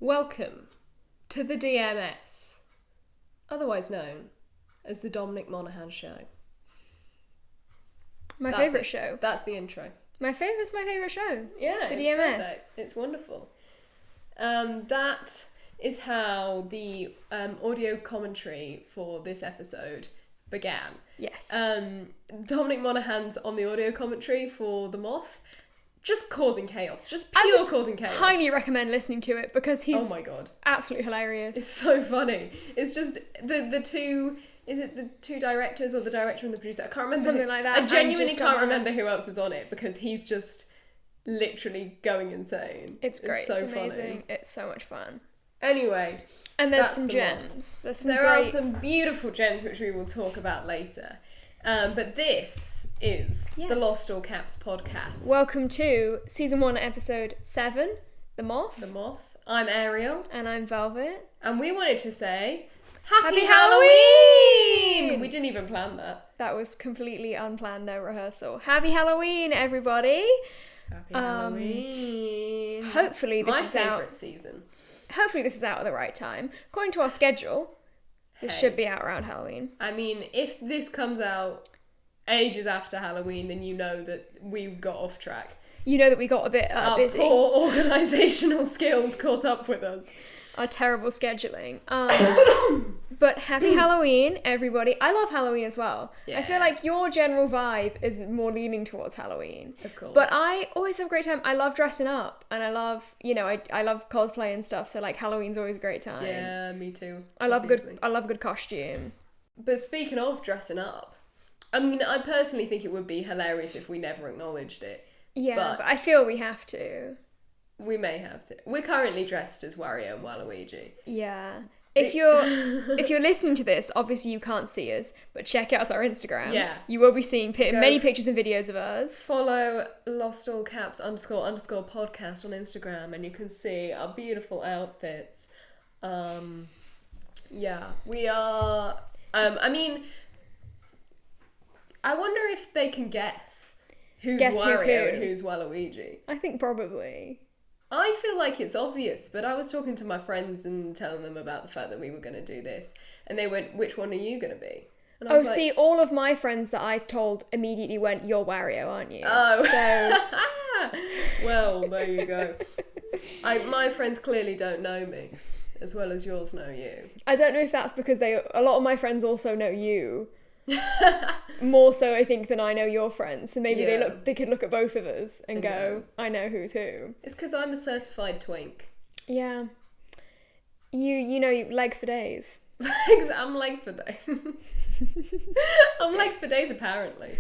Welcome to the DMS, otherwise known as the Dominic Monaghan Show. My favourite show. That's the intro. It's my favourite show. Yeah, the it's DMS. Perfect. It's wonderful. That is how the audio commentary for this episode began. Yes. Dominic Monaghan's on the audio commentary for the Moth, just causing chaos, just pure causing chaos. Highly recommend listening to it because he's oh my god, absolutely hilarious. it's so funny. It's just the two. Is it the two directors or the director and the producer? I can't remember. Something like that. I genuinely can't remember who else is on it because he's just literally going insane. It's great. It's so amazing. funny. It's so much fun. Anyway, And there's that's some the gems. there are some beautiful gems which we will talk about later. But this is the Lost All Caps podcast. Welcome to season 1, episode 7, The Moth. The Moth. I'm Ariel. And I'm Velvet. And we wanted to say Happy Halloween! We didn't even plan that. That was completely unplanned, no rehearsal. Happy Halloween, everybody! Happy Halloween. Hopefully this My is favourite out. season. Hopefully this is out at the right time. According to our schedule, this should be out around Halloween. I mean, if this comes out ages after Halloween, then you know that we got off track. You know that we got a bit busy. Our poor organisational skills caught up with us. Our terrible scheduling. But happy Halloween, everybody. I love Halloween as well. Yeah. I feel like your general vibe is more leaning towards Halloween. Of course. But I always have a great time. I love dressing up and I love, I love cosplay and stuff. So like Halloween's always a great time. Yeah, me too. I love obviously. a good costume. But speaking of dressing up, I mean, I personally think it would be hilarious if we never acknowledged it. Yeah, but I feel we have to. We may have to. We're currently dressed as Wario and Waluigi. Yeah. If you're listening to this, obviously you can't see us, but check out our Instagram. Yeah. You will be seeing many pictures and videos of us. Follow lostallcaps__podcast on Instagram and you can see our beautiful outfits. Yeah, we are... I mean, I wonder if they can guess who's Wario and who's Waluigi. I think probably. I feel like it's obvious, but I was talking to my friends and telling them about the fact that we were going to do this, and they went, which one are you going to be? And I was like, see, all of my friends that I told immediately went, you're Wario, aren't you? Oh. So... Well, there you go. My friends clearly don't know me, as well as yours know you. I don't know if that's because a lot of my friends also know you. More so, I think, than I know your friends. So maybe they could look at both of us and go, I know who's who. It's because I'm a certified twink. Yeah. You know legs for days. I'm legs for days. I'm legs for days, apparently.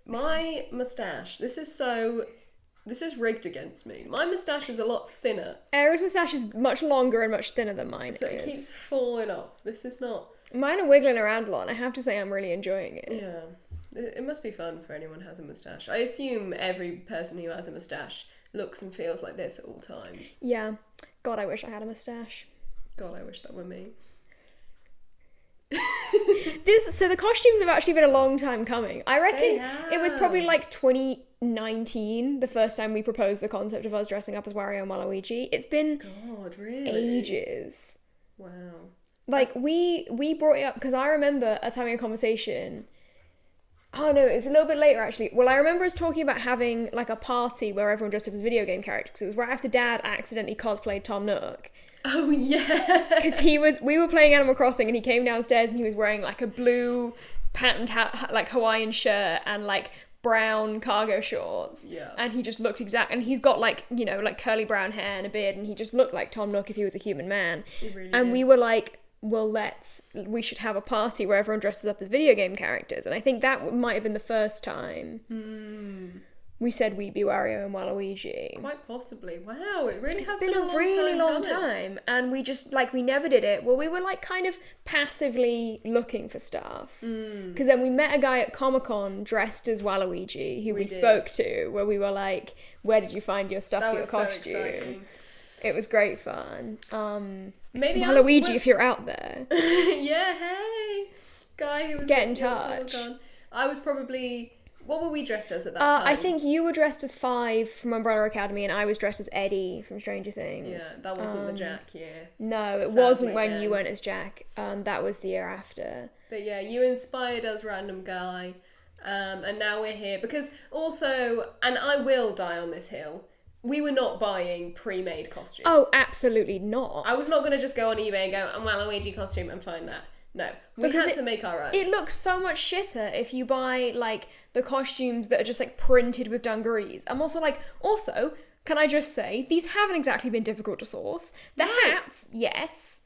My moustache. This is rigged against me. My moustache is a lot thinner. Ariel's moustache is much longer and much thinner than mine. So it keeps falling off. This is not... Mine are wiggling around a lot, and I have to say I'm really enjoying it. Yeah. It must be fun for anyone who has a moustache. I assume every person who has a moustache looks and feels like this at all times. Yeah. God, I wish I had a moustache. God, I wish that were me. So the costumes have actually been a long time coming. I reckon it was probably like 2019, the first time we proposed the concept of us dressing up as Wario and Waluigi. It's been ages. Wow. Like, we brought it up because I remember us having a conversation. Oh no, it's a little bit later actually. Well, I remember us talking about having like a party where everyone dressed up as video game characters. Because it was right after Dad accidentally cosplayed Tom Nook. Oh yeah. Because we were playing Animal Crossing and he came downstairs and he was wearing like a blue patterned like Hawaiian shirt and like brown cargo shorts. Yeah. And he just looked and he's got like, like curly brown hair and a beard and he just looked like Tom Nook if he was a human man. He really and did. We were like, well, we should have a party where everyone dresses up as video game characters. And I think that might have been the first time we said we'd be Wario and Waluigi. Quite possibly. Wow, it really has Been a really long time. And we just, we never did it. Well, we were, kind of passively looking for stuff. Because then we met a guy at Comic-Con dressed as Waluigi, who we spoke to, where we were like, where did you find your stuff for your costume? So exciting. It was great fun. Maybe Waluigi, if you're out there. Yeah, hey. Guy who was... Get in touch. I was probably What were we dressed as at that time? I think you were dressed as Five from Umbrella Academy, and I was dressed as Eddie from Stranger Things. Yeah, that wasn't the Jack year. No, it Sadly wasn't when again. you went as Jack. That was the year after. But yeah, you inspired us, random guy. And now we're here. Because also, and I will die on this hill, we were not buying pre-made costumes. Oh, absolutely not. I was not going to just go on eBay and go, Waluigi costume and find that. No, we had to make our own. It looks so much shitter if you buy, like, the costumes that are just, like, printed with dungarees. I'm also like, can I just say, these haven't exactly been difficult to source. The hats, yes,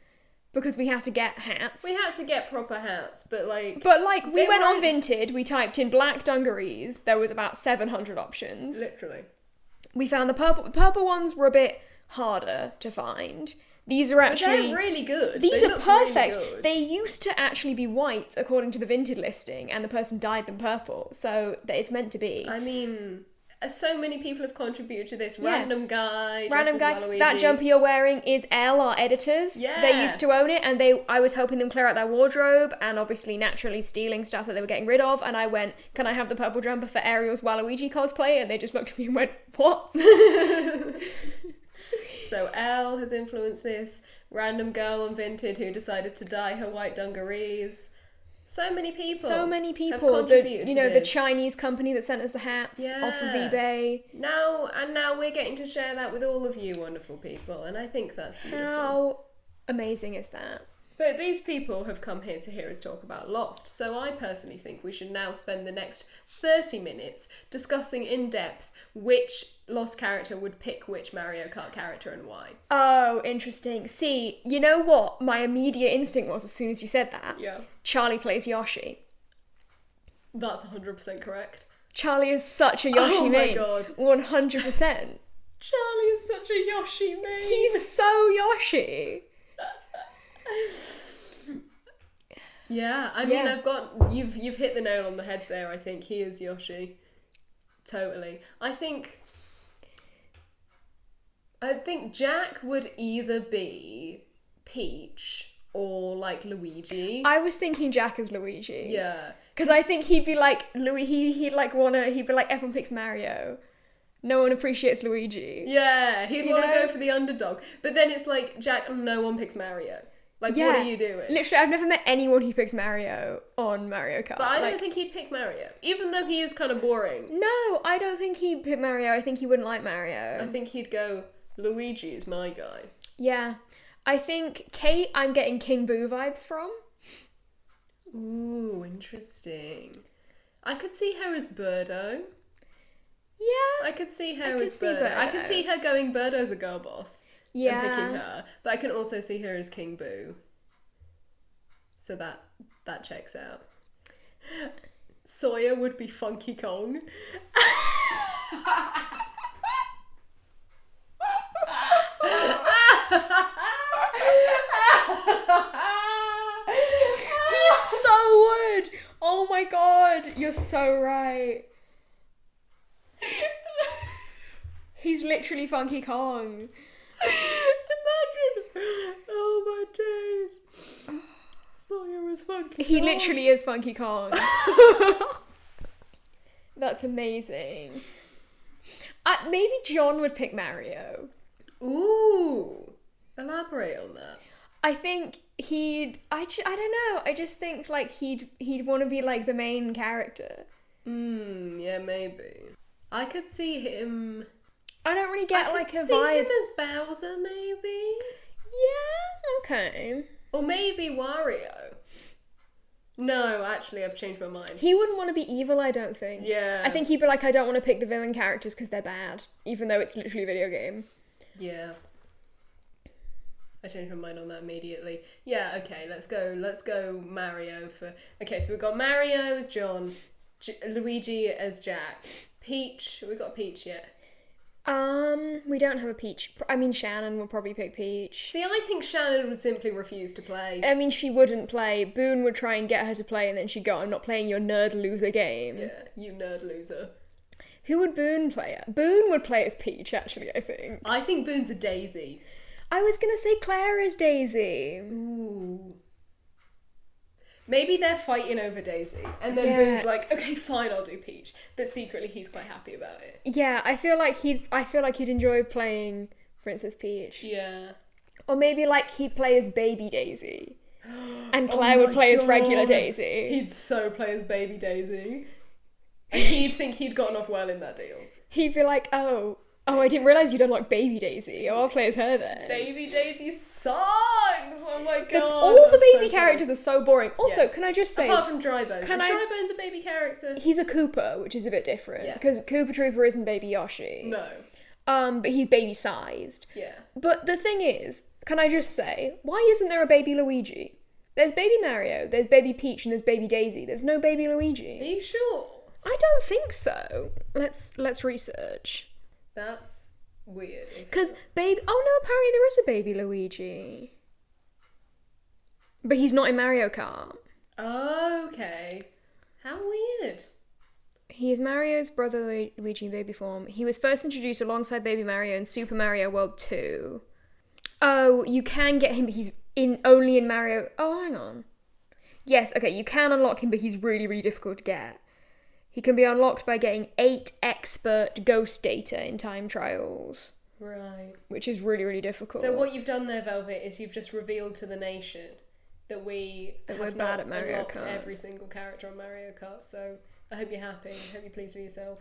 because we had to get hats. We had to get proper hats, but, like... we went on Vinted, we typed in black dungarees, there was about 700 options. Literally. We found the purple ones were a bit harder to find. These are actually... But they're really good. These they are look perfect. Really good. They used to actually be white, according to the Vinted listing, and the person dyed them purple, so it's meant to be. I mean, so many people have contributed to this. Random guy, Waluigi. That jumper you're wearing is Elle, our editors. Yeah. They used to own it, and I was helping them clear out their wardrobe, and obviously naturally stealing stuff that they were getting rid of, and I went, can I have the purple jumper for Ariel's Waluigi cosplay? And they just looked at me and went, what? So Elle has influenced this. Random girl on Vinted who decided to dye her white dungarees. So many people. Have contributed to the this. Chinese company that sent us the hats off of eBay. Now we're getting to share that with all of you wonderful people, and I think that's beautiful. How amazing is that? But these people have come here to hear us talk about Lost, so I personally think we should now spend the next 30 minutes discussing in depth which Lost character would pick which Mario Kart character and why. Oh, interesting. See, you know what my immediate instinct was as soon as you said that? Yeah. Charlie plays Yoshi. That's 100% correct. Charlie is such a Yoshi main. Oh my god. 100%. Charlie is such a Yoshi main. He's so Yoshi. Yeah, I mean, Yeah. you've hit the nail on the head there. I think he is Yoshi. Totally. I think Jack would either be Peach or like Luigi. I was thinking Jack as Luigi. Yeah. Because I think he'd be like he'd be like everyone picks Mario. No one appreciates Luigi. Yeah, he'd want to know? go for the underdog. But then it's like, Jack, no one picks Mario. Like, what are you doing? Literally, I've never met anyone who picks Mario on Mario Kart. But I don't think he'd pick Mario, even though he is kind of boring. No, I don't think he'd pick Mario. I think he wouldn't like Mario. I think he'd go, Luigi is my guy. Yeah. I think Kate, I'm getting King Boo vibes from. Ooh, interesting. I could see her as Birdo. Yeah. I could see her I as could see Birdo. I could Birdo. see her going Birdo's a girl boss. Yeah. And picking her. But I can also see her as King Boo. So that checks out. Sawyer would be Funky Kong. He so would! Oh my god, you're so right. He's literally Funky Kong. Imagine! Oh my days. Sawyer was Funky He Kong. literally is Funky Kong. That's amazing. Maybe John would pick Mario. Ooh. Elaborate on that. I think I don't know. I just think like he'd want to be like the main character. Yeah, maybe. I could see him. I don't really get like a see vibe. him as Bowser, maybe. Yeah, okay. Or maybe Wario. No, actually, I've changed my mind. He wouldn't want to be evil, I don't think. Yeah. I think he'd be like, I don't want to pick the villain characters because they're bad, even though it's literally a video game. Yeah. I changed my mind on that immediately. Yeah, okay, let's go Mario for... Okay, so we've got Mario as John, Luigi as Jack, Peach, we got Peach yet? We don't have a Peach. I mean, Shannon will probably pick Peach. See, I think Shannon would simply refuse to play. I mean, she wouldn't play. Boone would try and get her to play, and then she'd go, I'm not playing your nerd loser game. Yeah, you nerd loser. Who would Boone play at? Boone would play as Peach, actually, I think. I think Boone's a Daisy. I was gonna say Claire is Daisy. Ooh. Maybe they're fighting over Daisy, and then Yeah. Boo's like, okay, fine, I'll do Peach. But secretly, he's quite happy about it. Yeah, I feel like he'd enjoy playing Princess Peach. Yeah. Or maybe like he'd play as baby Daisy. And Claire would play as regular Daisy. He'd so play as baby Daisy. And he'd think he'd gotten off well in that deal. He'd be like, oh, I didn't realise you'd unlocked baby Daisy. Oh, I'll play as her then. Baby Daisy sucks! Oh my god. All the baby characters are so boring. Also, can I just say... Apart from Drybones. Is Drybones a baby character? He's a Koopa, which is a bit different. Yeah. Because Koopa Troopa isn't baby Yoshi. No. But he's baby-sized. Yeah. But the thing is, can I just say, why isn't there a baby Luigi? There's baby Mario, there's baby Peach, and there's baby Daisy. There's no baby Luigi. Are you sure? I don't think so. Let's research. That's weird. Because baby... Oh no, apparently there is a baby Luigi. But he's not in Mario Kart. Okay. How weird. He is Mario's brother Luigi in baby form. He was first introduced alongside Baby Mario in Super Mario World 2. Oh, you can get him, but he's only in Mario... Oh, hang on. Yes, okay, you can unlock him, but he's really, really difficult to get. He can be unlocked by getting 8 expert ghost data in time trials. Right. Which is really, really difficult. So what you've done there, Velvet, is you've just revealed to the nation that we're bad at Mario unlocked Kart. every single character on Mario Kart, so I hope you're happy. I hope you're pleased with yourself.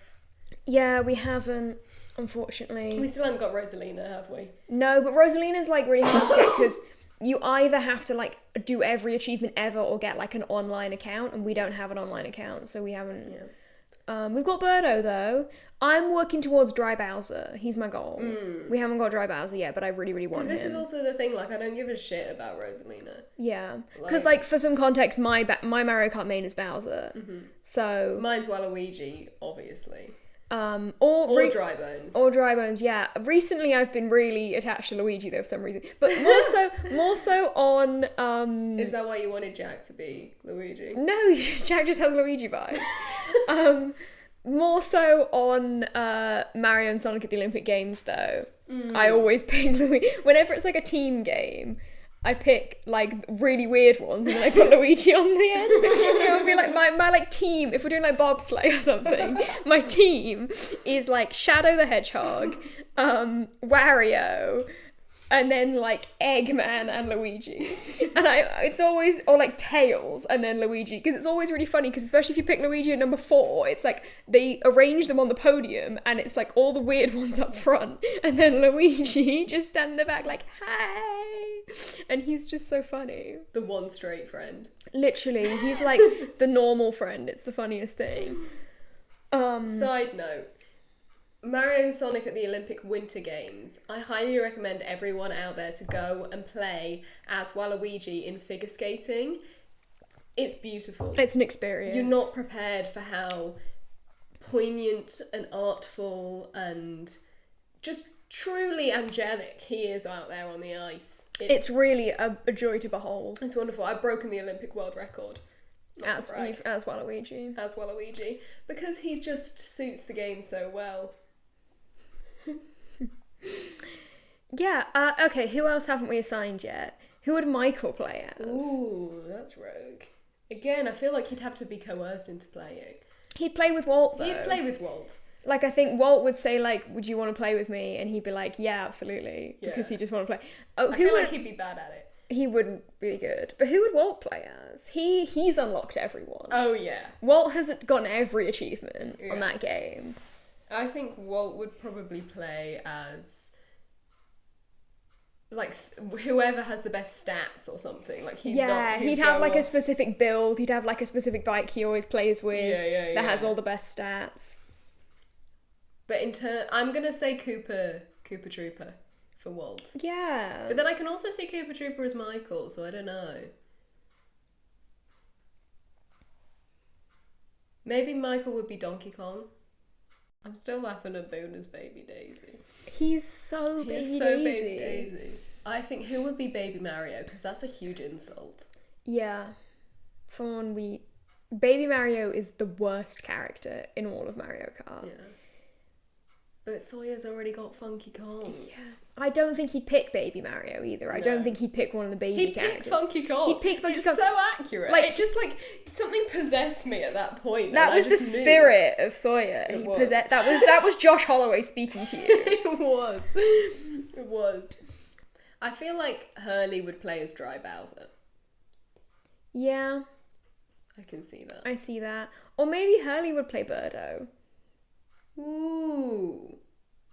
Yeah, we haven't, unfortunately. We still haven't got Rosalina, have we? No, but Rosalina's like really hard to get because you either have to like do every achievement ever or get like an online account, and we don't have an online account, so we haven't. Yeah. We've got Birdo though. I'm working towards Dry Bowser. He's my goal. We haven't got Dry Bowser yet, but I really, really want him. Because this is also the thing, like, I don't give a shit about Rosalina. Yeah. Because, like, for some context, my Mario Kart main is Bowser. So... Mine's Waluigi, obviously. Or Drybones. Or Drybones, yeah. Recently, I've been really attached to Luigi, though, for some reason. But more so on... Is that why you wanted Jack to be Luigi? No, Jack just has Luigi vibes. More so on Mario and Sonic at the Olympic Games, though. I always pick Luigi. Whenever it's like a team game, I pick like really weird ones and then I put Luigi on the end. It would be like my like team, if we're doing like bobsleigh or something, my team is like Shadow the Hedgehog, Wario, and then like Eggman and Luigi. And it's always, or like Tails and then Luigi, because it's always really funny, because especially if you pick Luigi at number 4, it's like they arrange them on the podium and it's like all the weird ones up front and then Luigi just stand in the back like, hey, and he's just so funny. The one straight friend. Literally, he's like the normal friend. It's the funniest thing. Side note, Mario and Sonic at the Olympic Winter Games. I highly recommend everyone out there to go and play as Waluigi in figure skating. It's beautiful. It's an experience. You're not prepared for how poignant and artful and just truly angelic he is out there on the ice. It's really a joy to behold. It's wonderful. I've broken the Olympic world record. As Waluigi. As Waluigi. Because he just suits the game so well. Yeah, okay, who else haven't we assigned yet? Who would Michael play as? Ooh, that's rogue. Again, I feel like he'd have to be coerced into playing. He'd play with Walt, though. He'd play with Walt. Like, I think Walt would say, like, would you want to play with me? And he'd be like, yeah, absolutely. Yeah. Because he just want to play. Oh, I feel like he'd be bad at it. He wouldn't be good. But who would Walt play as? He's unlocked everyone. Oh, yeah. Walt has gotten every achievement on that game. I think Walt would probably play as, like, whoever has the best stats or something. Like, he'd have like a specific build. He'd have like a specific bike he always plays with that has all the best stats. But I'm gonna say Koopa Trooper for Walt. Yeah. But then I can also see Koopa Trooper as Michael, so I don't know. Maybe Michael would be Donkey Kong. I'm still laughing at Boone as Baby Daisy. He's so Baby Daisy. I think who would be Baby Mario? Because that's a huge insult. Yeah. Baby Mario is the worst character in all of Mario Kart. Yeah. But Sawyer's already got Funky Kong. Yeah. I don't think he'd pick Baby Mario either. I don't think he'd pick one of the baby characters. He'd pick Funky Kong. He'd pick Funky Kong. It's so accurate. Like, it just, like, something possessed me at that point. That was the spirit of Sawyer. That was Josh Holloway speaking to you. It was. It was. I feel like Hurley would play as Dry Bowser. Yeah. I can see that. I see that. Or maybe Hurley would play Birdo. Ooh.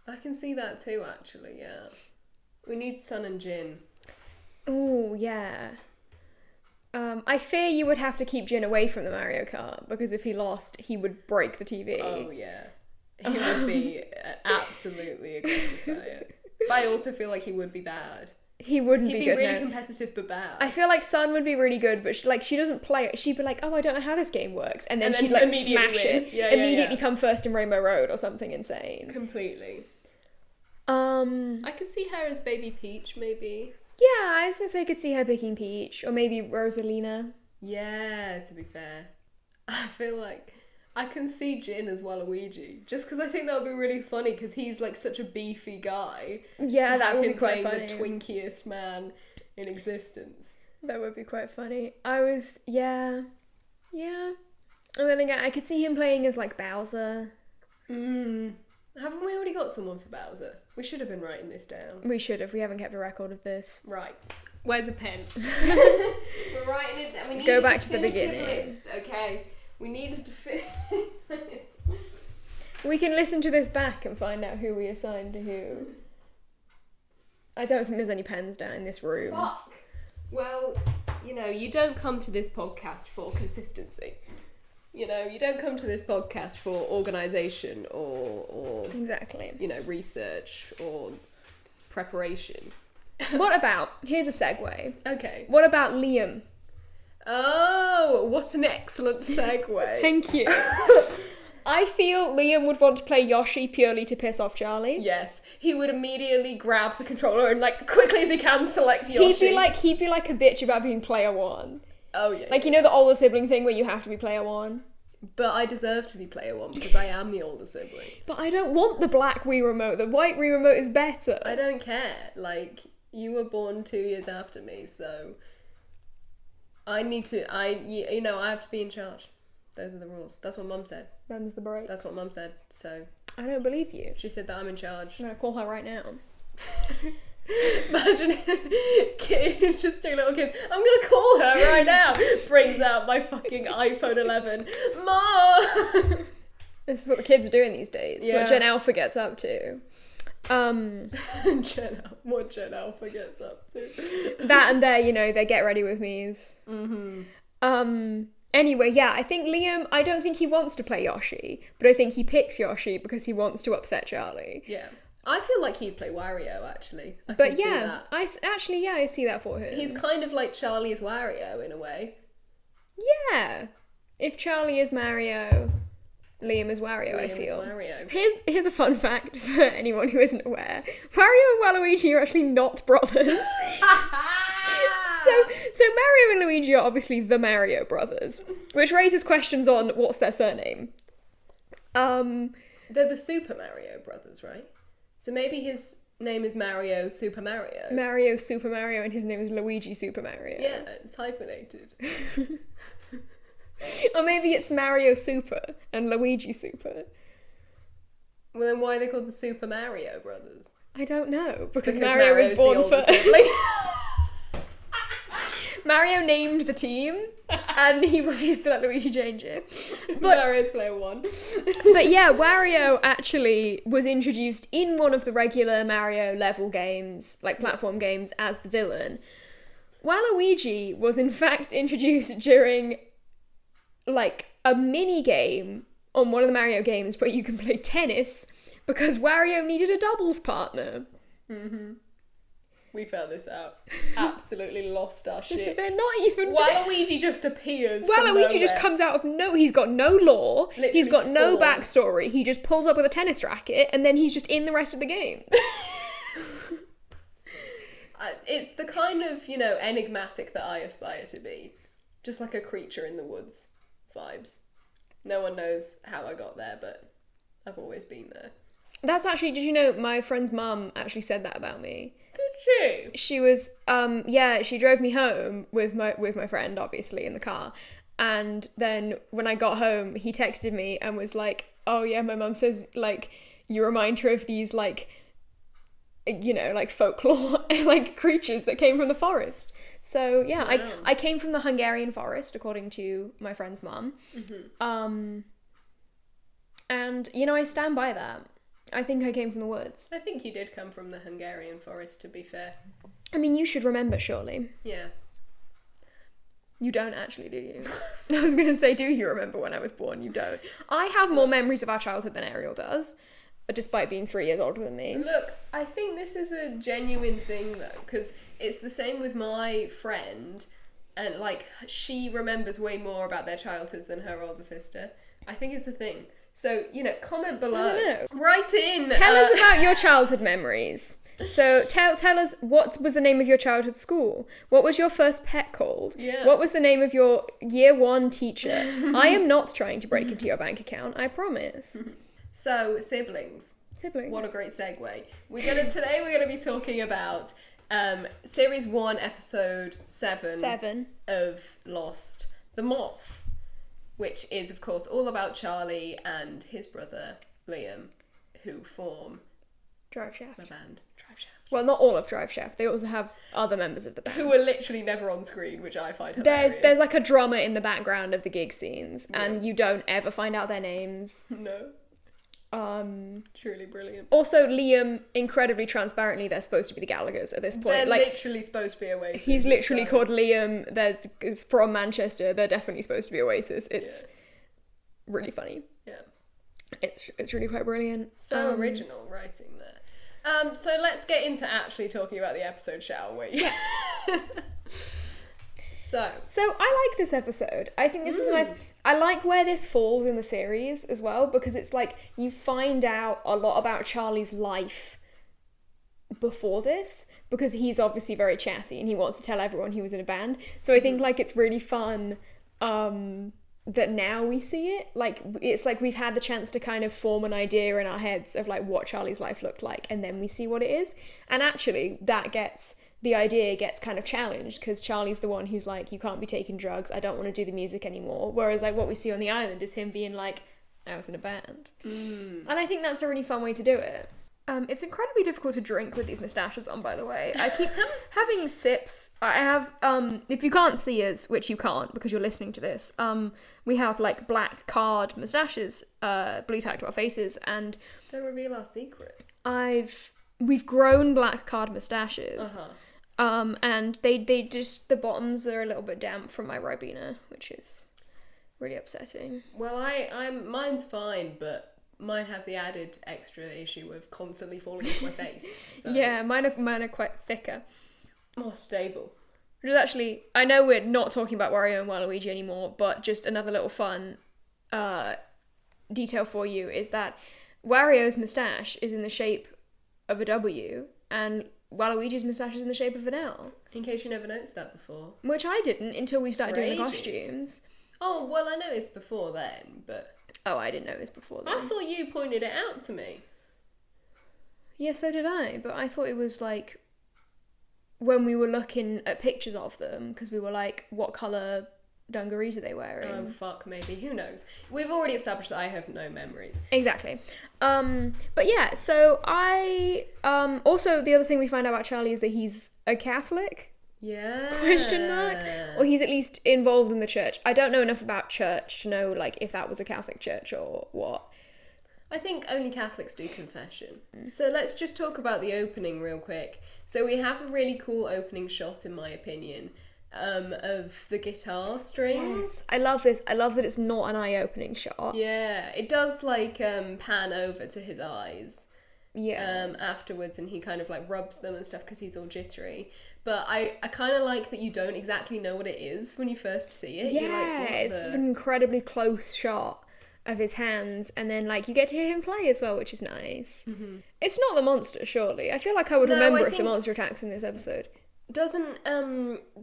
I can see that too, actually, yeah. We need Sun and Jin. Ooh, yeah. I fear you would have to keep Jin away from the Mario Kart, because if he lost, he would break the TV. Oh, yeah. He would be an absolutely aggressive player. But I also feel like he would be bad. He wouldn't be good. He'd be really competitive but bad. I feel like Sun would be really good, but she doesn't play it. She'd be like, oh, I don't know how this game works. And then she'd like smash it. Yeah, immediately come first in Rainbow Road or something insane. Completely. I could see her as Baby Peach, maybe. Yeah, I was gonna say I could see her picking Peach. Or maybe Rosalina. Yeah, to be fair. I feel like I can see Jin as Waluigi. Just because I think that would be really funny, because he's like such a beefy guy. Yeah, that would be quite funny. The twinkiest man in existence. That would be quite funny. Yeah. And then again, I could see him playing as like Bowser. Haven't we already got someone for Bowser? We should have been writing this down. We should have. We haven't kept a record of this. Right. Where's a pen? We're writing it down. We need Go back to the beginning. List. Okay. We need a definitive list. We can listen to this back and find out who we assigned to who. I don't think there's any pens down in this room. Fuck. Well, you don't come to this podcast for consistency. You don't come to this podcast for organisation or exactly. Research or preparation. What about, here's a segue. Okay. What about Liam? Oh, what an excellent segue. Thank you. I feel Liam would want to play Yoshi purely to piss off Charlie. Yes, he would immediately grab the controller and quickly as he can select Yoshi. He'd be like a bitch about being player one. Oh yeah. The older sibling thing where you have to be player one. But I deserve to be player one because I am the older sibling. But I don't want the black Wii remote. The white Wii remote is better. I don't care. You were born 2 years after me, so I need to. I have to be in charge. Those are the rules. That's what Mum said. Them's the breaks. That's what Mum said. So I don't believe you. She said that I'm in charge. I'm gonna call her right now. Imagine kids, just two little kids. I'm gonna call her right now. Brings out my fucking iPhone 11. Mom. This is what the kids are doing these days. Yeah. What Gen Alpha gets up to. What Gen Alpha gets up to. That and their get ready with me's. Anyway, yeah, I think Liam, I don't think he wants to play Yoshi, but I think he picks Yoshi because he wants to upset Charlie. Yeah. I feel like he'd play Wario, actually. I see that for him. He's kind of like Charlie is Wario, in a way. Yeah. If Charlie is Mario, Liam is Wario, I feel. Is Wario. Here's a fun fact for anyone who isn't aware. Wario and Waluigi are actually not brothers. So Mario and Luigi are obviously the Mario brothers, which raises questions on what's their surname. They're the Super Mario brothers, right? So maybe his name is Mario Super Mario. Mario Super Mario, and his name is Luigi Super Mario. Yeah, it's hyphenated. Or maybe it's Mario Super and Luigi Super. Well, then why are they called the Super Mario brothers? I don't know, because Mario was born first. Mario named the team, and he refused to let Luigi change it. But Mario's player one. But yeah, Wario actually was introduced in one of the regular Mario level games, platform games, as the villain. Waluigi was in fact introduced during, a mini-game on one of the Mario games where you can play tennis, because Wario needed a doubles partner. Mm-hmm. We found this out. Absolutely lost our shit. They're not even... Waluigi just appears Waluigi just comes out of he's got no lore. Literally he's got no backstory. He just pulls up with a tennis racket and then he's just in the rest of the game. It's the kind of, enigmatic that I aspire to be. Just like a creature in the woods vibes. No one knows how I got there, but I've always been there. That's actually, did you know my friend's mum actually said that about me? Did you? She was, she drove me home with my friend, obviously, in the car. And then when I got home, he texted me and was like, oh yeah, my mum says, like, you remind her of these, like, you know, like folklore, like creatures that came from the forest. So yeah, wow. I came from the Hungarian forest, according to my friend's mum. Mm-hmm. And, you know, I stand by that. I think I came from the woods. I think you did come from the Hungarian forest, to be fair. I mean, you should remember, surely. Yeah. You don't actually, do you? I was going to say, do you remember when I was born? You don't. I have more memories of our childhood than Ariel does, despite being 3 years older than me. Look, I think this is a genuine thing, though, because it's the same with my friend, and, like, she remembers way more about their childhoods than her older sister. I think it's a thing. So, you know, comment below. I don't know. Write in. Tell us about your childhood memories. So tell us, what was the name of your childhood school? What was your first pet called? Yeah. What was the name of your year 1 teacher? I am not trying to break into your bank account, I promise. So, siblings. Siblings. What a great segue. Today we're gonna be talking about series 1, episode 7 of Lost, The Moth, which is, of course, all about Charlie and his brother, Liam, who form... Drive Shaft. The band. Drive Shaft. Well, not all of Drive Shaft. They also have other members of the band. Who are literally never on screen, which I find hilarious. There's like a drummer in the background of the gig scenes, and you don't ever find out their names. No. Truly brilliant. Also, Liam, incredibly transparently, they're supposed to be the Gallaghers at this point. They're like, literally supposed to be Oasis. He's literally called Liam. It's from Manchester. They're definitely supposed to be Oasis. It's really funny. Yeah. It's really quite brilliant. So original writing there. So let's get into actually talking about the episode, shall we? Yes. So I like this episode. I think this is a nice... I like where this falls in the series as well, because it's like you find out a lot about Charlie's life before this, because he's obviously very chatty and he wants to tell everyone he was in a band. So I think like it's really fun that now we see it. Like it's like we've had the chance to kind of form an idea in our heads of like what Charlie's life looked like, and then we see what it is. And actually the idea gets kind of challenged, because Charlie's the one who's like, you can't be taking drugs, I don't want to do the music anymore. Whereas like what we see on the island is him being like, I was in a band. And I think that's a really fun way to do it. It's incredibly difficult to drink with these moustaches on, by the way. I keep having sips. I have, if you can't see us, which you can't because you're listening to this, we have like black card moustaches, blue tacked to our faces, and... Don't reveal our secrets. We've grown black card moustaches. And they just, the bottoms are a little bit damp from my Ribena, which is really upsetting. Well, mine's fine, but mine have the added extra issue of constantly falling off my face. So. Yeah, mine are quite thicker. More stable. Which is actually, I know we're not talking about Wario and Waluigi anymore, but just another little fun detail for you is that Wario's moustache is in the shape of a W, and Waluigi's moustache is in the shape of an L. In case you never noticed that before. Which I didn't until we started doing the ages. Costumes. Oh, well, I noticed before then, but... Oh, I didn't notice before then. I thought you pointed it out to me. Yeah, so did I, but I thought it was like when we were looking at pictures of them, because we were like, what colour dungarees are they wearing? Oh, fuck, maybe. Who knows? We've already established that I have no memories. Exactly. But yeah, so I... also, the other thing we find out about Charlie is that he's a Catholic? Yeah. Question mark? Or he's at least involved in the church. I don't know enough about church to know, like, if that was a Catholic church or what. I think only Catholics do confession. So let's just talk about the opening real quick. So we have a really cool opening shot, in my opinion, of the guitar strings. Yes, I love this. I love that it's not an eye-opening shot. Yeah, it does like pan over to his eyes. Yeah. Afterwards, and he kind of like rubs them and stuff because he's all jittery. But I kind of like that you don't exactly know what it is when you first see it. Yeah, You're like, it's an incredibly close shot of his hands, and then like you get to hear him play as well, which is nice. Mm-hmm. It's not the monster, surely. I feel like I would remember if the monster attacks in this episode. Doesn't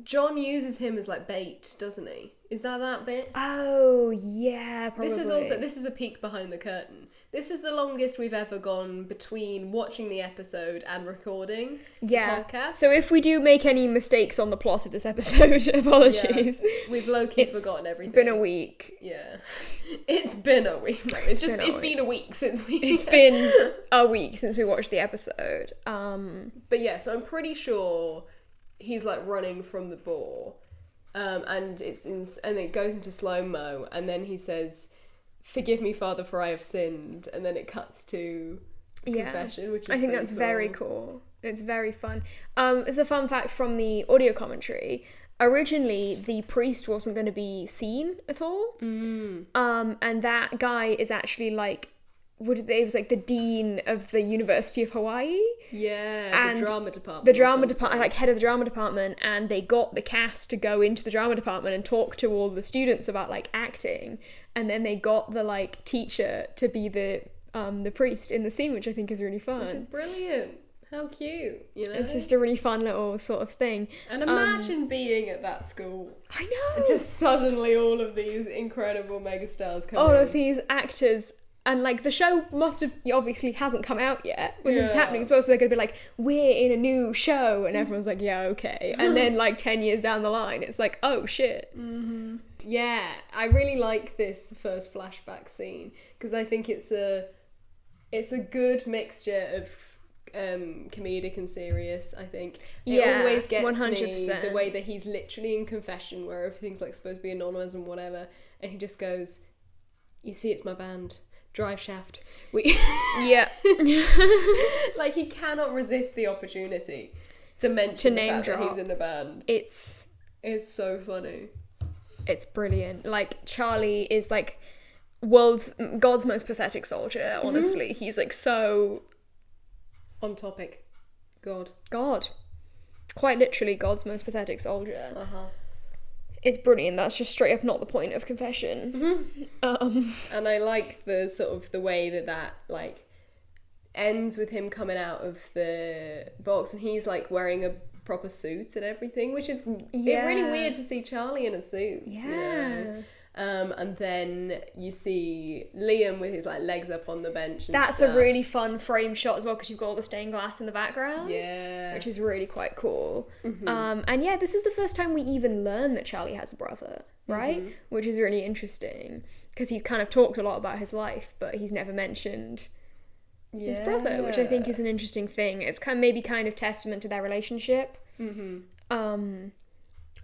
John uses him as like bait, doesn't he? Is that bit? Oh yeah, probably. This is a peek behind the curtain. this is the longest we've ever gone between watching the episode and recording the podcast. So if we do make any mistakes on the plot of this episode, apologies. Yeah. We've low-key forgotten everything. It's been a week. Yeah. It's been a week. No, it's been a week since we... It's been a week since we watched the episode. But yeah, so I'm pretty sure he's like running from the boar. And it goes into slow-mo, and then he says, "Forgive me, Father, for I have sinned," and then it cuts to confession, which is I think that's very cool. It's very fun. It's a fun fact from the audio commentary. Originally, the priest wasn't going to be seen at all. And that guy is actually like, it was like the dean of the University of Hawaii. Yeah, and the drama department. The drama department, like head of the drama department, and they got the cast to go into the drama department and talk to all the students about like acting, and then they got the like teacher to be the priest in the scene, which I think is really fun. Which is brilliant. How cute, you know? It's just a really fun little sort of thing. And imagine being at that school. I know. And just suddenly all of these incredible megastars come in. All of these actors. And, like, the show obviously hasn't come out yet when this is happening as well, so they're going to be like, we're in a new show, and everyone's like, yeah, okay. And then, like, 10 years down the line, it's like, oh, shit. Mm-hmm. Yeah, I really like this first flashback scene, because I think it's a good mixture of comedic and serious, I think. It always gets 100%. Me the way that he's literally in confession, where everything's, like, supposed to be anonymous and whatever, and he just goes, "You see, it's my band. Drive shaft." Yeah. Like, he cannot resist the opportunity to mention the fact that he's in a band. It's so funny. It's brilliant. Like, Charlie is like God's most pathetic soldier, honestly. Mm-hmm. He's like so on topic. God. Quite literally God's most pathetic soldier. Uh-huh. It's brilliant. That's just straight up not the point of confession. Mm-hmm. And I like the sort of the way that like ends with him coming out of the box and he's like wearing a proper suit and everything, which is really weird to see Charlie in a suit. Yeah. You know? And then you see Liam with his like legs up on the bench. And that's a really fun frame shot as well because you've got all the stained glass in the background. Yeah, which is really quite cool. Mm-hmm. And yeah, this is the first time we even learn that Charlie has a brother, right? Mm-hmm. Which is really interesting because he's kind of talked a lot about his life, but he's never mentioned his brother, which I think is an interesting thing. It's maybe kind of testament to their relationship. Mm-hmm.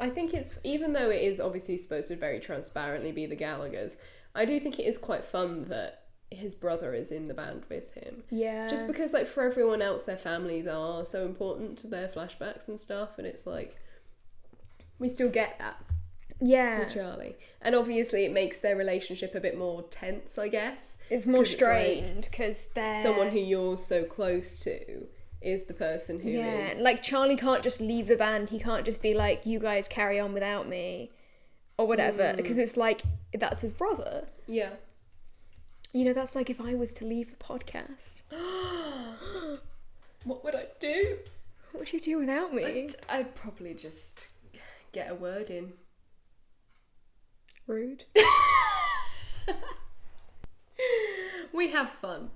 I think it's, even though it is obviously supposed to very transparently be the Gallaghers, I do think it is quite fun that his brother is in the band with him. Yeah. Just because, like, for everyone else, their families are so important to their flashbacks and stuff, and it's like, we still get that. Yeah. With Charlie. And obviously it makes their relationship a bit more tense, I guess. It's more strained, because they're... someone who you're so close to is the person who is... like, Charlie can't just leave the band. He can't just be like, you guys carry on without me, or whatever, because it's like, that's his brother. Yeah. You know, that's like if I was to leave the podcast. What would I do? What would you do without me? I'd probably just get a word in. Rude. We have fun.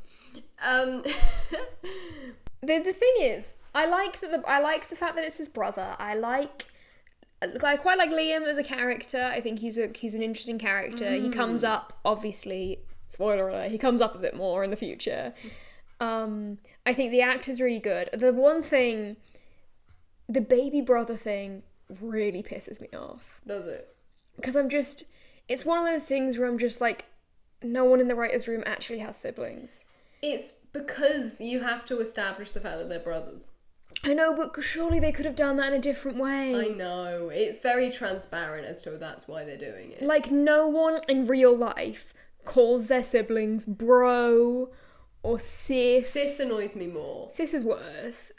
The thing is, I like the fact that it's his brother. I quite like Liam as a character. I think he's an interesting character. He comes up, obviously, spoiler alert, he comes up a bit more in the future. I think the actor's really good. The one thing, the baby brother thing really pisses me off. Does it? Because it's one of those things where I'm just like, no one in the writer's room actually has siblings. It's because you have to establish the fact that they're brothers. I know, but surely they could have done that in a different way. I know. It's very transparent as to that's why they're doing it. Like, no one in real life calls their siblings bro or sis. Sis annoys me more. Sis is worse.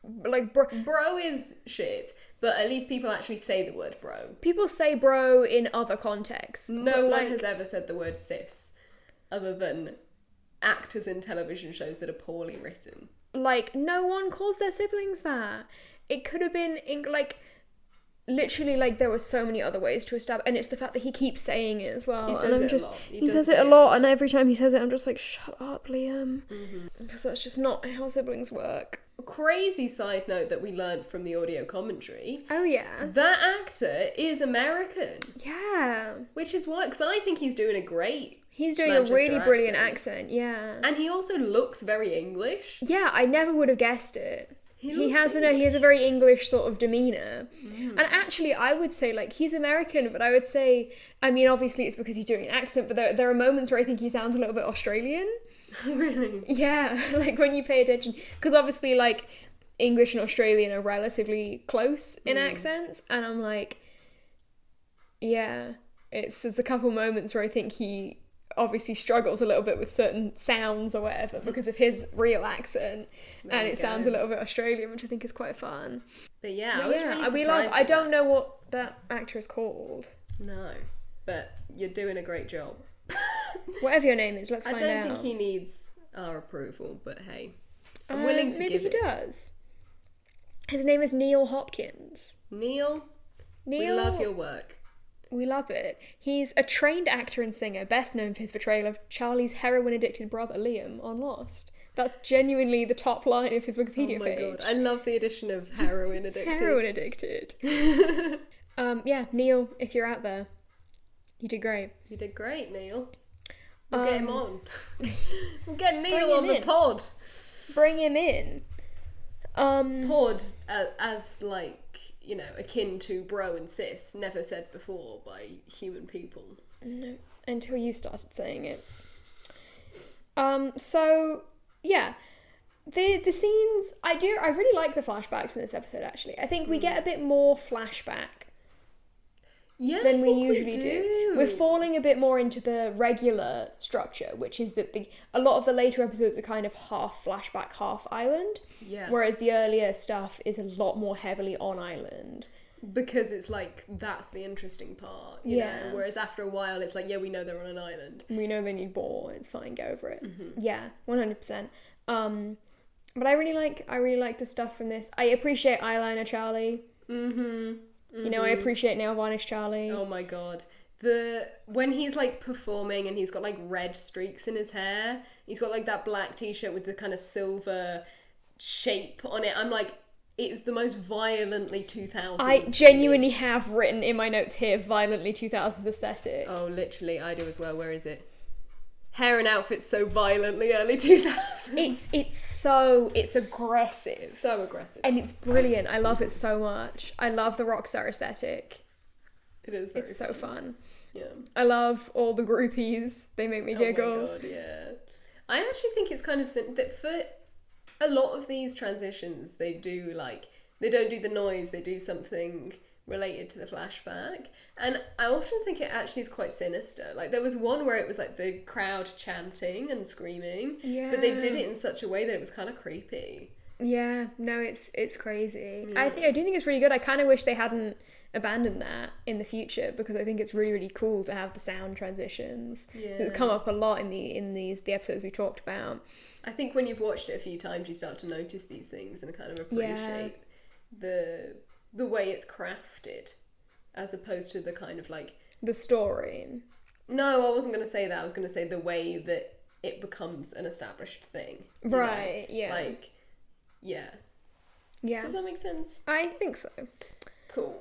Like, bro is shit, but at least people actually say the word bro. People say bro in other contexts. No one has ever said the word sis, other than actors in television shows that are poorly written. Like, no one calls their siblings that. It could have been, like, literally, like, there were so many other ways to establish, and it's the fact that he keeps saying it as well. He says and I'm it just, a lot. he says it a lot, and every time he says it, I'm just like, shut up, Liam. Because that's just not how siblings work. Crazy side note that we learned from the audio commentary. Oh, yeah. That actor is American. Yeah. Which is why, because I think he's doing a great He's doing Manchester a really brilliant accent, yeah. And he also looks very English. Yeah, I never would have guessed it. He has a very English sort of demeanour. And actually, I would say, like, he's American, but I would say, I mean, obviously it's because he's doing an accent, but there are moments where I think he sounds a little bit Australian. Really? Yeah, like, when you pay attention. Because obviously, like, English and Australian are relatively close in accents, and I'm like, yeah, there's a couple moments where I think he obviously struggles a little bit with certain sounds or whatever because of his real accent, and it sounds a little bit Australian, which I think is quite fun. But yeah, I was really surprised. I don't know what that actor is called. No, but you're doing a great job. Whatever your name is, let's find out. I don't think he needs our approval, but hey, I'm willing to give it. Maybe he does. His name is Neil Hopkins. Neil, we love your work. We love it. He's a trained actor and singer, best known for his portrayal of Charlie's heroin-addicted brother Liam on Lost. That's genuinely the top line of his Wikipedia page. Oh my god, I love the addition of heroin-addicted. Heroin-addicted. Yeah, Neil, if you're out there, you did great. You did great, Neil. We'll get him on. We'll get Neil on the pod. Bring him in. Pod, as like, you know, akin to bro and sis, never said before by human people. No, until you started saying it. So, yeah. The scenes, I really like the flashbacks in this episode, actually. I think we get a bit more flashback than we usually do. We're falling a bit more into the regular structure, which is that a lot of the later episodes are kind of half flashback, half island. Yeah. Whereas the earlier stuff is a lot more heavily on island. Because it's like, that's the interesting part, you know? Whereas after a while, it's like, yeah, we know they're on an island. We know they need more, it's fine, go over it. Yeah, 100%. But I really like the stuff from this. I appreciate eyeliner Charlie. You know, I appreciate nail varnish Charlie. Oh my god. When he's like performing and he's got like red streaks in his hair, he's got like that black t-shirt with the kind of silver shape on it. I'm like, it's the most violently 2000s. I genuinely have written in my notes here, violently 2000s aesthetic. Oh, literally, I do as well. Where is it? Hair and outfits so violently early 2000s. It's aggressive. So aggressive. And it's brilliant. I love it so much. I love the rockstar aesthetic. It is very so fun. Yeah. I love all the groupies. They make me giggle. Oh my god, yeah. I actually think it's kind of that for a lot of these transitions, they don't do the noise, they do something related to the flashback, and I often think it actually is quite sinister. Like, there was one where it was like the crowd chanting and screaming, but they did it in such a way that it was kind of creepy. Yeah, no, it's crazy. I do think it's really good. I kind of wish they hadn't abandoned that in the future, because I think it's really, really cool to have the sound transitions that come up a lot in the episodes we talked about. I think when you've watched it a few times, you start to notice these things and kind of appreciate the way it's crafted, as opposed to the kind of like the story. No, I wasn't going to say that. I was going to say the way that it becomes an established thing. Right, know? yeah. Like, yeah. Yeah. Does that make sense? I think so. Cool.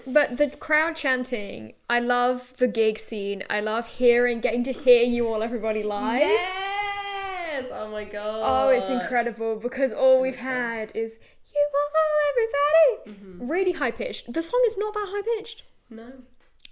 But the crowd chanting, I love the gig scene. I love getting to hear you all, everybody live. Yes! Oh my god. Oh, it's incredible, because all we've had is you all, everybody. Really high pitched. The song is not that high pitched. No.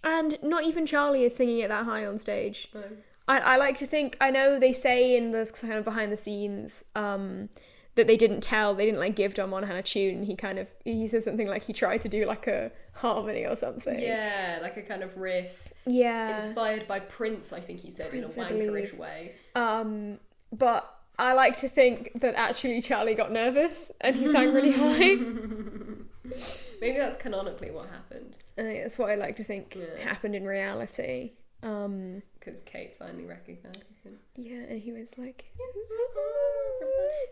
And not even Charlie is singing it that high on stage. No. I like to think, I know they say in the kind of behind the scenes, that they didn't like give John Monahan a tune. He says something like he tried to do like a harmony or something. Yeah, like a kind of riff. Yeah. Inspired by Prince, I think he said, in a wankerish way. But I like to think that actually Charlie got nervous and he sang really high. Maybe that's canonically what happened. That's what I like to think happened in reality. Because Kate finally recognises him. Yeah, and he was like...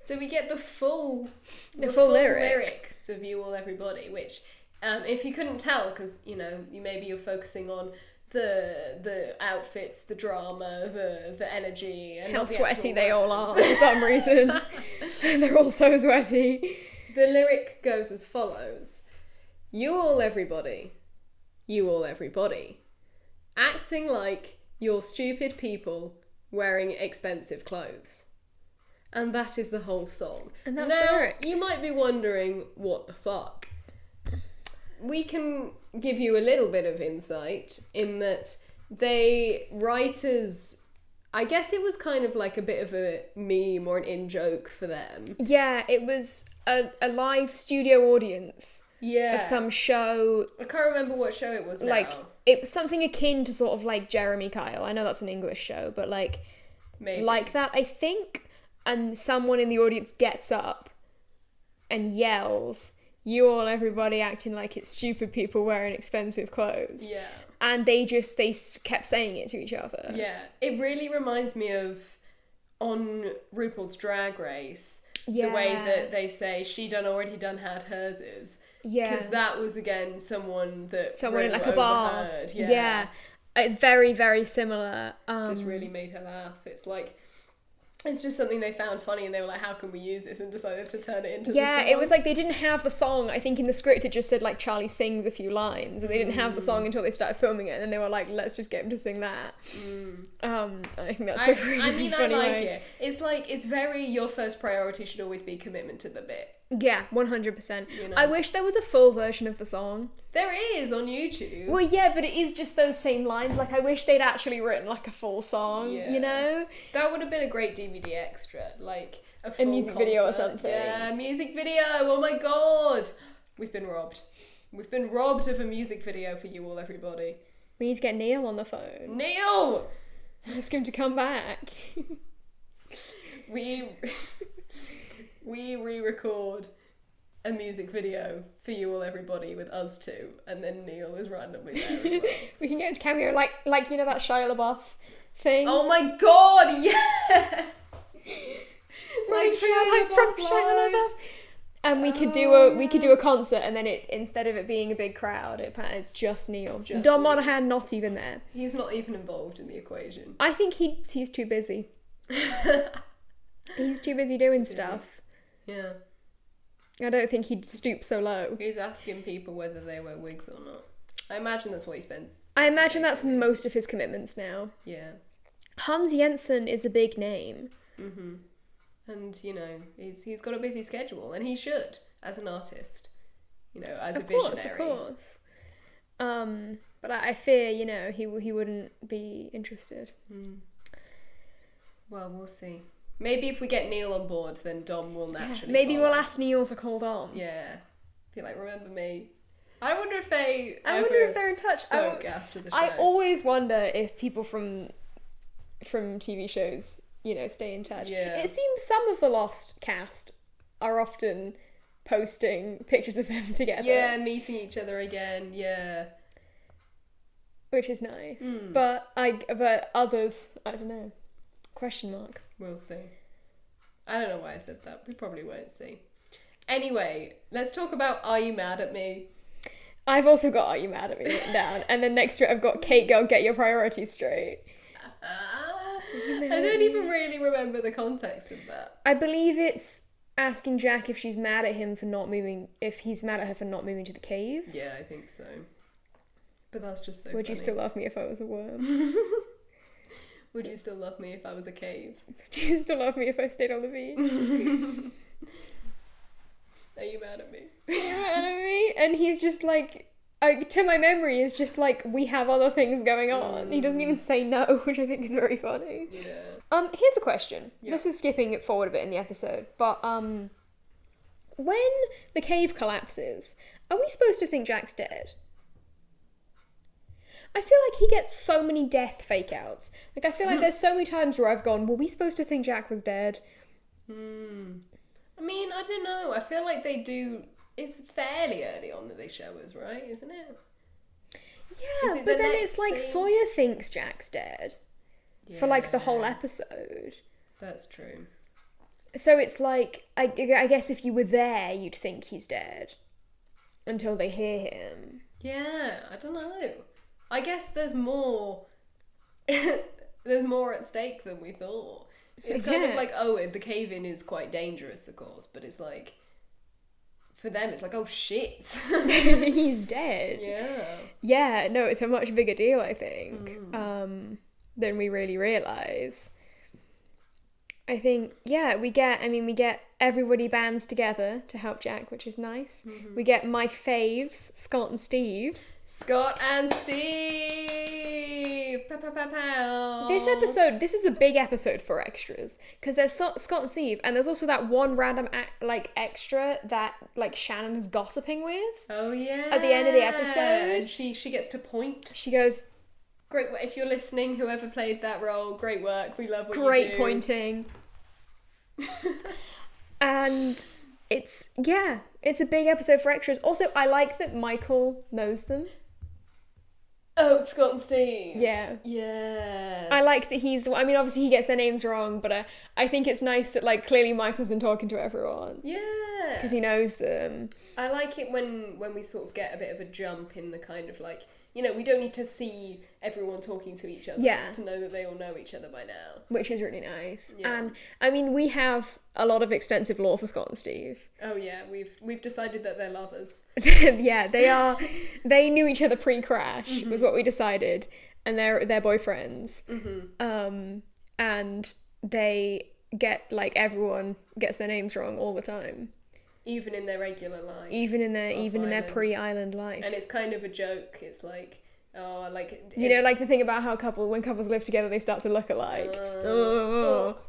So we get the full lyrics to View All Everybody, which If you couldn't tell, because, you know, maybe you're focusing on the outfits, the drama, the energy, and how not the sweaty actual they all words. are for some reason. They're all so sweaty. The lyric goes as follows. You all everybody, acting like you're stupid people wearing expensive clothes. And that is the whole song. And that's now, the lyric. You might be wondering, what the fuck? We can give you a little bit of insight in that writers, I guess it was kind of like a bit of a meme or an in-joke for them. Yeah, it was a live studio audience of some show. I can't remember what show it was now. Like, it was something akin to sort of like Jeremy Kyle. I know that's an English show, but like, maybe. Like that, I think. And someone in the audience gets up and yells, "You all everybody acting like it's stupid people wearing expensive clothes." Yeah. And they kept saying it to each other. Yeah. It really reminds me of on RuPaul's Drag Race, the way that they say she already had hers is. Yeah. Because that was, again, someone in like a bar. Overheard. Yeah. It's very, very similar. Just really made her laugh. It's like, it's just something they found funny and they were like, how can we use this? And decided to turn it into the song. It was like they didn't have the song. I think in the script it just said like Charlie sings a few lines and they didn't have the song until they started filming it and then they were like, let's just get him to sing that. I think that's a really funny way. It. It's like, it's very, your first priority should always be commitment to the bit. Yeah, 100%. You know? I wish there was a full version of the song. There is on YouTube. Well, yeah, but it is just those same lines. Like, I wish they'd actually written like a full song, you know? That would have been a great DVD extra, like a full music concert. video or something. Yeah, music video. Oh my god. We've been robbed. We've been robbed of a music video for you all, everybody. We need to get Neil on the phone. Neil! Ask him to come back. We re-record a music video for you all, everybody, with us two, and then Neil is randomly there as well. We can get into cameo, like you know that Shia LaBeouf thing. Oh my god, yeah! From Shia LaBeouf. And we could do a concert, and then instead of it being a big crowd, it's just Neil. Just Dom Neil. Monaghan not even there. He's not even involved in the equation. I think he's too busy. He's too busy doing stuff. Yeah. I don't think he'd stoop so low. He's asking people whether they wear wigs or not. I imagine that's what he spends. I imagine that's most of his commitments now. Yeah. Hans Jensen is a big name. Mm-hmm. And, you know, he's got a busy schedule, and he should, as an artist. You know, as a visionary. Of course. But I fear, you know, he wouldn't be interested. Well, we'll see. Maybe if we get Neil on board, then Dom will naturally maybe follow. we'll ask Neil to call Dom. Yeah. Be like, remember me. I wonder if they're in touch. Spoke after the show. I always wonder if people from TV shows, you know, stay in touch. Yeah. It seems some of the Lost cast are often posting pictures of them together. Yeah, meeting each other again. Yeah. Which is nice. But others, I don't know. Question mark. We'll see. I don't know why I said that. We probably won't see. Anyway, let's talk about Are You Mad at Me? I've also got Are You Mad at Me written down. And then next to it I've got Kate Girl, Get Your Priorities Straight. I don't even really remember the context of that. I believe it's asking Jack if she's mad at him for not moving, if he's mad at her for not moving to the caves. Yeah, I think so. But that's just so Would funny. you still love me if I was a worm? Would you still love me if I was a cave? Would you still love me if I stayed on the beach? Are you mad at me? Are you mad at me? And he's just like, to my memory, is just like, we have other things going on. He doesn't even say no, which I think is very funny. Yeah. Here's a question. Yeah. This is skipping it forward a bit in the episode, but when the cave collapses, are we supposed to think Jack's dead? I feel like he gets so many death fake outs. Like, I feel like there's so many times where I've gone, were we supposed to think Jack was dead? I mean, I don't know. I feel like they do. It's fairly early on that they show us, right? Isn't it? Yeah, it but the then next it's like scene? Sawyer thinks Jack's dead for like the whole episode. That's true. So it's like, I guess if you were there, you'd think he's dead. until they hear him. Yeah, I don't know. I guess there's more there's more at stake than we thought. It's kind of like, the cave-in is quite dangerous, of course, but it's like, for them, it's like, oh shit. He's dead. Yeah. Yeah, no, it's a much bigger deal, I think, than we really realise. I think, we get everybody bands together to help Jack, which is nice. Mm-hmm. We get my faves, Scott and Steve. Scott and Steve! Pow, pow, pow, pow. This is a big episode for extras, because there's Scott and Steve, and there's also that one random extra that Shannon is gossiping with. Oh yeah. At the end of the episode. And she gets to point. She goes, great work. If you're listening, whoever played that role, great work. We love what you do. Great pointing. And it's a big episode for extras. Also, I like that Michael knows them. Oh, Scott and Steve. Yeah. Yeah. I like that obviously he gets their names wrong, but I think it's nice that, clearly Michael's been talking to everyone. Yeah. Because he knows them. I like it when we sort of get a bit of a jump in the kind of we don't need to see everyone talking to each other to know that they all know each other by now. Which is really nice. Yeah. And, we have a lot of extensive lore for Scott and Steve. Oh yeah, we've decided that they're lovers. Yeah, they are. They knew each other pre-crash, was what we decided. And they're boyfriends. Mm-hmm. And they get, everyone gets their names wrong all the time. Even in their regular life. Even in their pre-island life. And it's kind of a joke. It's like, the thing about how when couples live together, they start to look alike.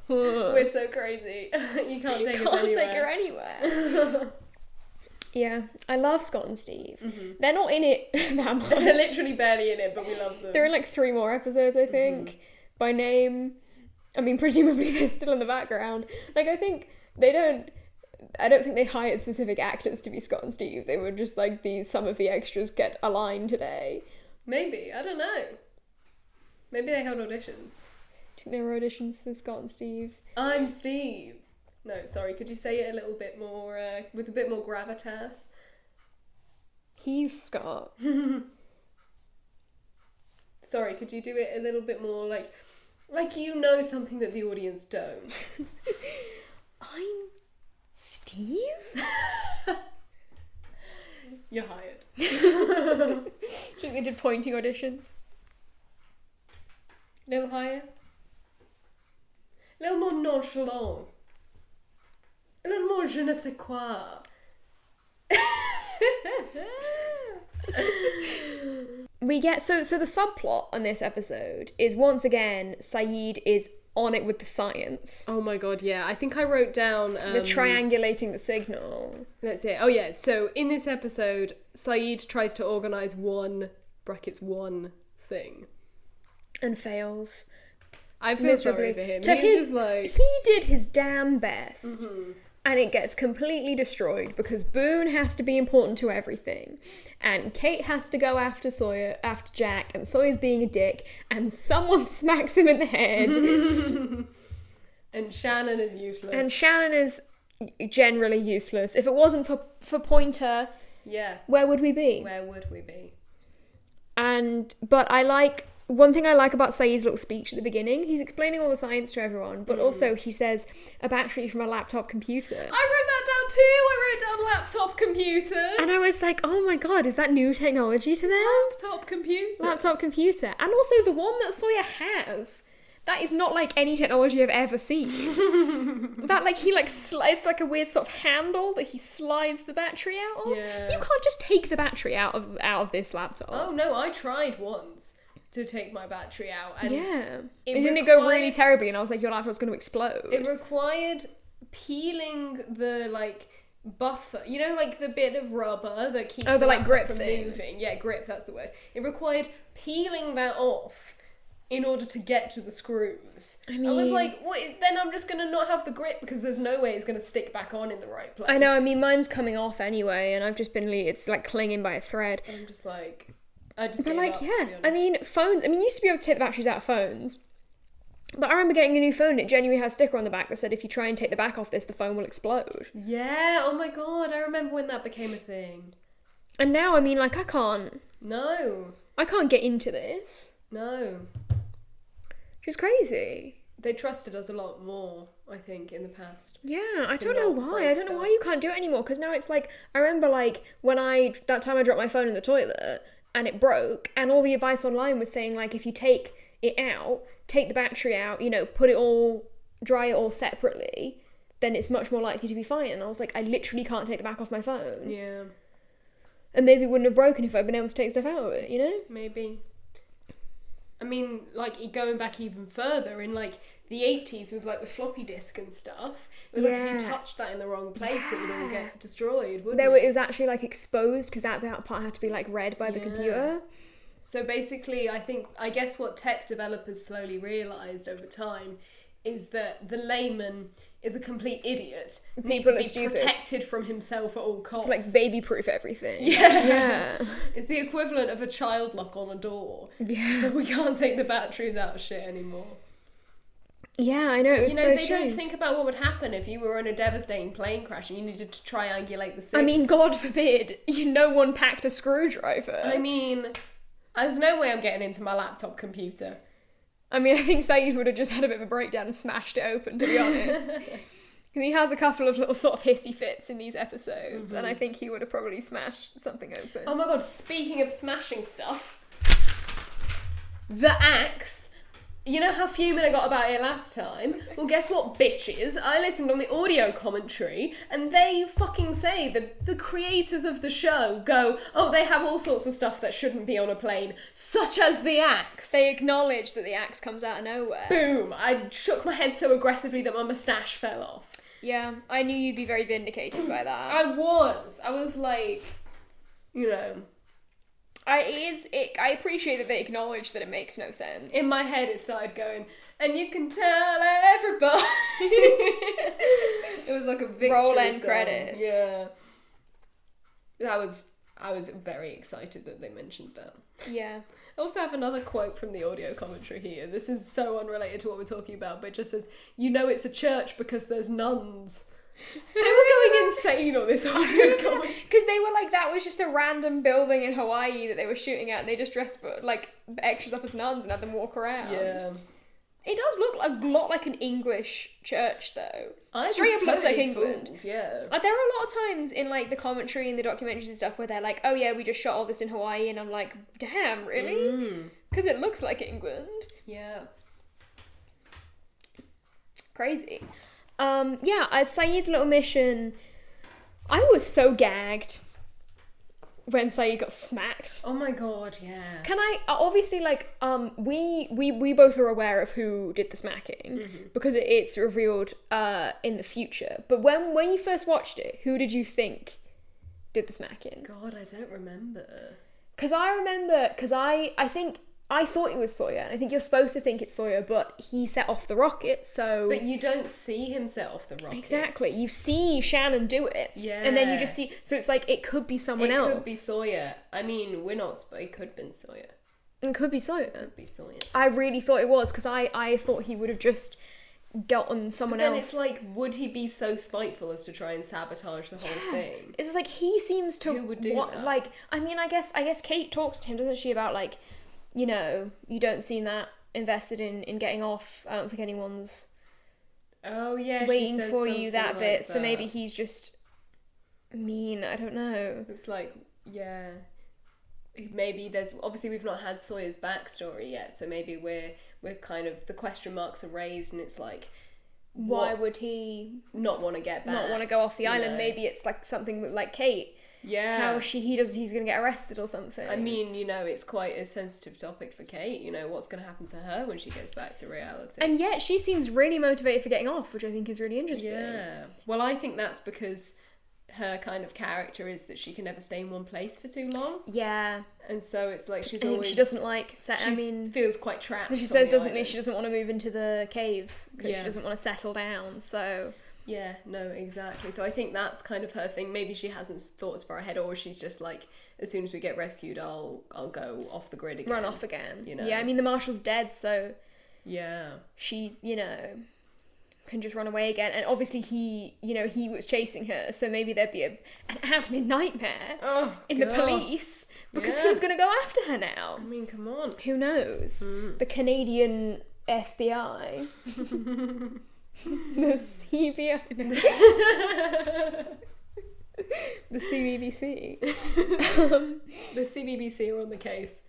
We're so crazy. You can't take her anywhere. Yeah, I love Scott and Steve. Mm-hmm. They're not in it that much. They're literally barely in it, but we love them. They're in 3 more episodes, I think, by name. I mean, presumably they're still in the background. I don't think they hired specific actors to be Scott and Steve. They were just some of the extras get a line today. Maybe. I don't know. Maybe they held auditions. Do you think there were auditions for Scott and Steve? I'm Steve. No, sorry, could you say it a little bit more, with a bit more gravitas? He's Scott. Sorry, could you do it a little bit more like something that the audience don't? I'm Steve? You're hired. Do you think they did pointing auditions? A little higher? A little more nonchalant. A little more je ne sais quoi. We get so the subplot on this episode is once again Sayid is on it with the science. Oh my god, yeah. I think I wrote down the triangulating the signal. That's it. Oh yeah. So in this episode, Sayid tries to organise one thing. And fails. I feel sorry for him. He did his damn best. Mm-hmm. And it gets completely destroyed because Boone has to be important to everything. And Kate has to go after Jack, and Sawyer's being a dick, and someone smacks him in the head. And Shannon is useless. And Shannon is generally useless. If it wasn't for Pointer, where would we be? But one thing I like about Sayid's little speech at the beginning, he's explaining all the science to everyone, but also he says a battery from a laptop computer. I wrote that down too. I wrote down laptop computer. And I was like, oh my god, is that new technology to them? Laptop computer. And also the one that Sawyer has. That is not like any technology I've ever seen. That it's like a weird sort of handle that he slides the battery out of. Yeah. You can't just take the battery out of this laptop. Oh no, I tried once to take my battery out, and didn't it go really terribly, and I was like, your laptop's going to explode. It required peeling the buffer, the bit of rubber that keeps the grip from thing. moving. Yeah, grip, that's the word. It required peeling that off in order to get to the screws. I was like, what? Then I'm just going to not have the grip because there's no way it's going to stick back on in the right place. I know, mine's coming off anyway, and I've just been, it's clinging by a thread. And I'm just like... phones, you used to be able to take the batteries out of phones, but I remember getting a new phone and it genuinely had a sticker on the back that said if you try and take the back off this, the phone will explode. Yeah, oh my god, I remember when that became a thing. And now, I mean, like, I can't get into this. No. Which is crazy. They trusted us a lot more, I think, in the past. Yeah, I don't know why. I don't know why you can't do it anymore. Because now it's like, I remember like that time I dropped my phone in the toilet and it broke, and all the advice online was saying like, if you take it out, take the battery out, you know, dry it all separately, then it's much more likely to be fine. And I was like, I literally can't take the back off my phone. Yeah. And maybe it wouldn't have broken if I'd been able to take stuff out of it, you know? Maybe. I mean, like, going back even further, in, like, the 80s with, like, the floppy disk and stuff, it was like, if you touched that in the wrong place, it would all get destroyed, wouldn't it? It was actually, like, exposed, because that part had to be, like, read by the computer. So basically, I guess what tech developers slowly realised over time is that the layman is a complete idiot. Needs to be protected from himself at all costs. Like, baby-proof everything. Yeah. It's the equivalent of a child lock on a door. Yeah. So we can't take the batteries out of shit anymore. Yeah, I know, it was so strange. They don't think about what would happen if you were in a devastating plane crash and you needed to triangulate the signal. I mean, God forbid, no one packed a screwdriver. I mean, there's no way I'm getting into my laptop computer. I mean, I think Saeed would have just had a bit of a breakdown and smashed it open, to be honest. Because he has a couple of little sort of hissy fits in these episodes, and I think he would have probably smashed something open. Oh my god, speaking of smashing stuff, the axe. You know how fuming I got about it last time? Well, guess what, bitches? I listened on the audio commentary, and they fucking say that the creators of the show go, oh, they have all sorts of stuff that shouldn't be on a plane, such as the axe. They acknowledge that the axe comes out of nowhere. Boom! I shook my head so aggressively that my moustache fell off. Yeah, I knew you'd be very vindicated by that. I was like, you know... I appreciate that they acknowledge that it makes no sense. In my head it started going, and you can tell everybody. It was like a victory roll end song. credits. Yeah. I was very excited that they mentioned that. Yeah. I also have another quote from the audio commentary here. This is so unrelated to what we're talking about, but it just says, you know it's a church because there's nuns. They were going insane on this audio commentary. Because they were like, that was just a random building in Hawaii that they were shooting at, and they just dressed like extras up as nuns and had them walk around. Yeah. It does look a lot like an English church, though. Straight up looks like England. Fooled, yeah. There are a lot of times in like the commentary and the documentaries and stuff where they're like, oh yeah, we just shot all this in Hawaii, and I'm like, damn, really? Because it looks like England. Yeah. Crazy. Yeah, Saeed's little mission. I was so gagged when Saeed got smacked. Oh my god, yeah. Can I obviously we both are aware of who did the smacking because it's revealed in the future. But when you first watched it, who did you think did the smacking? God, I don't remember. Because I thought it was Sawyer, and I think you're supposed to think it's Sawyer, but he set off the rocket, so... But you don't see him set off the rocket. Exactly. You see Shannon do it. Yeah. And then you just see... So it's like, it could be someone else. It could be Sawyer. I mean, we're not... It could have been Sawyer. It could be Sawyer. It could be Sawyer. I really thought it was, because I thought he would have just gotten someone else. Then it's like, would he be so spiteful as to try and sabotage the whole thing? It's like, he seems to... Who would do that? Like, I mean, I guess Kate talks to him, doesn't she, about like... You know, you don't seem that invested in getting off. I don't think anyone's waiting for you that bit. So maybe he's just mean. I don't know. It's like, yeah. Maybe there's... Obviously, we've not had Sawyer's backstory yet. So maybe we're kind of... The question marks are raised and it's like... Why would he... Not want to get back? Not want to go off the island. Know? Maybe it's like something like Kate. Yeah. He's going to get arrested or something. I mean, you know, it's quite a sensitive topic for Kate. You know, what's going to happen to her when she gets back to reality. And yet she seems really motivated for getting off, which I think is really interesting. Yeah. Well, I think that's because her kind of character is that she can never stay in one place for too long. Yeah. And so it's like she doesn't like feels quite trapped. She says she doesn't want to move into the caves because she doesn't want to settle down, so... Yeah, no, exactly. So I think that's kind of her thing. Maybe she hasn't thought as far ahead, or she's just like, as soon as we get rescued, I'll go off the grid again. Run off again. You know? Yeah, I mean, the marshal's dead, so... Yeah. She, you know... can just run away again. And obviously he was chasing her, so maybe there'd be an admin nightmare in the police, because who's going to go after her now? I mean, come on. Who knows? The Canadian FBI. The CBI. The CBBC. The CBBC are on the case.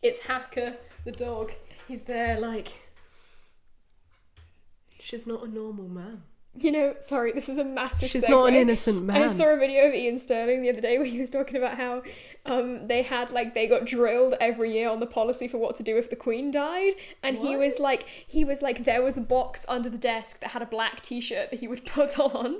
It's Hacker, the dog. He's there like... She's not a normal man. Sorry, this is a massive She's segue. not an innocent man. I saw a video of Ian Sterling the other day where he was talking about how they got drilled every year on the policy for what to do if the Queen died, and he was like there was a box under the desk that had a black t-shirt that he would put on.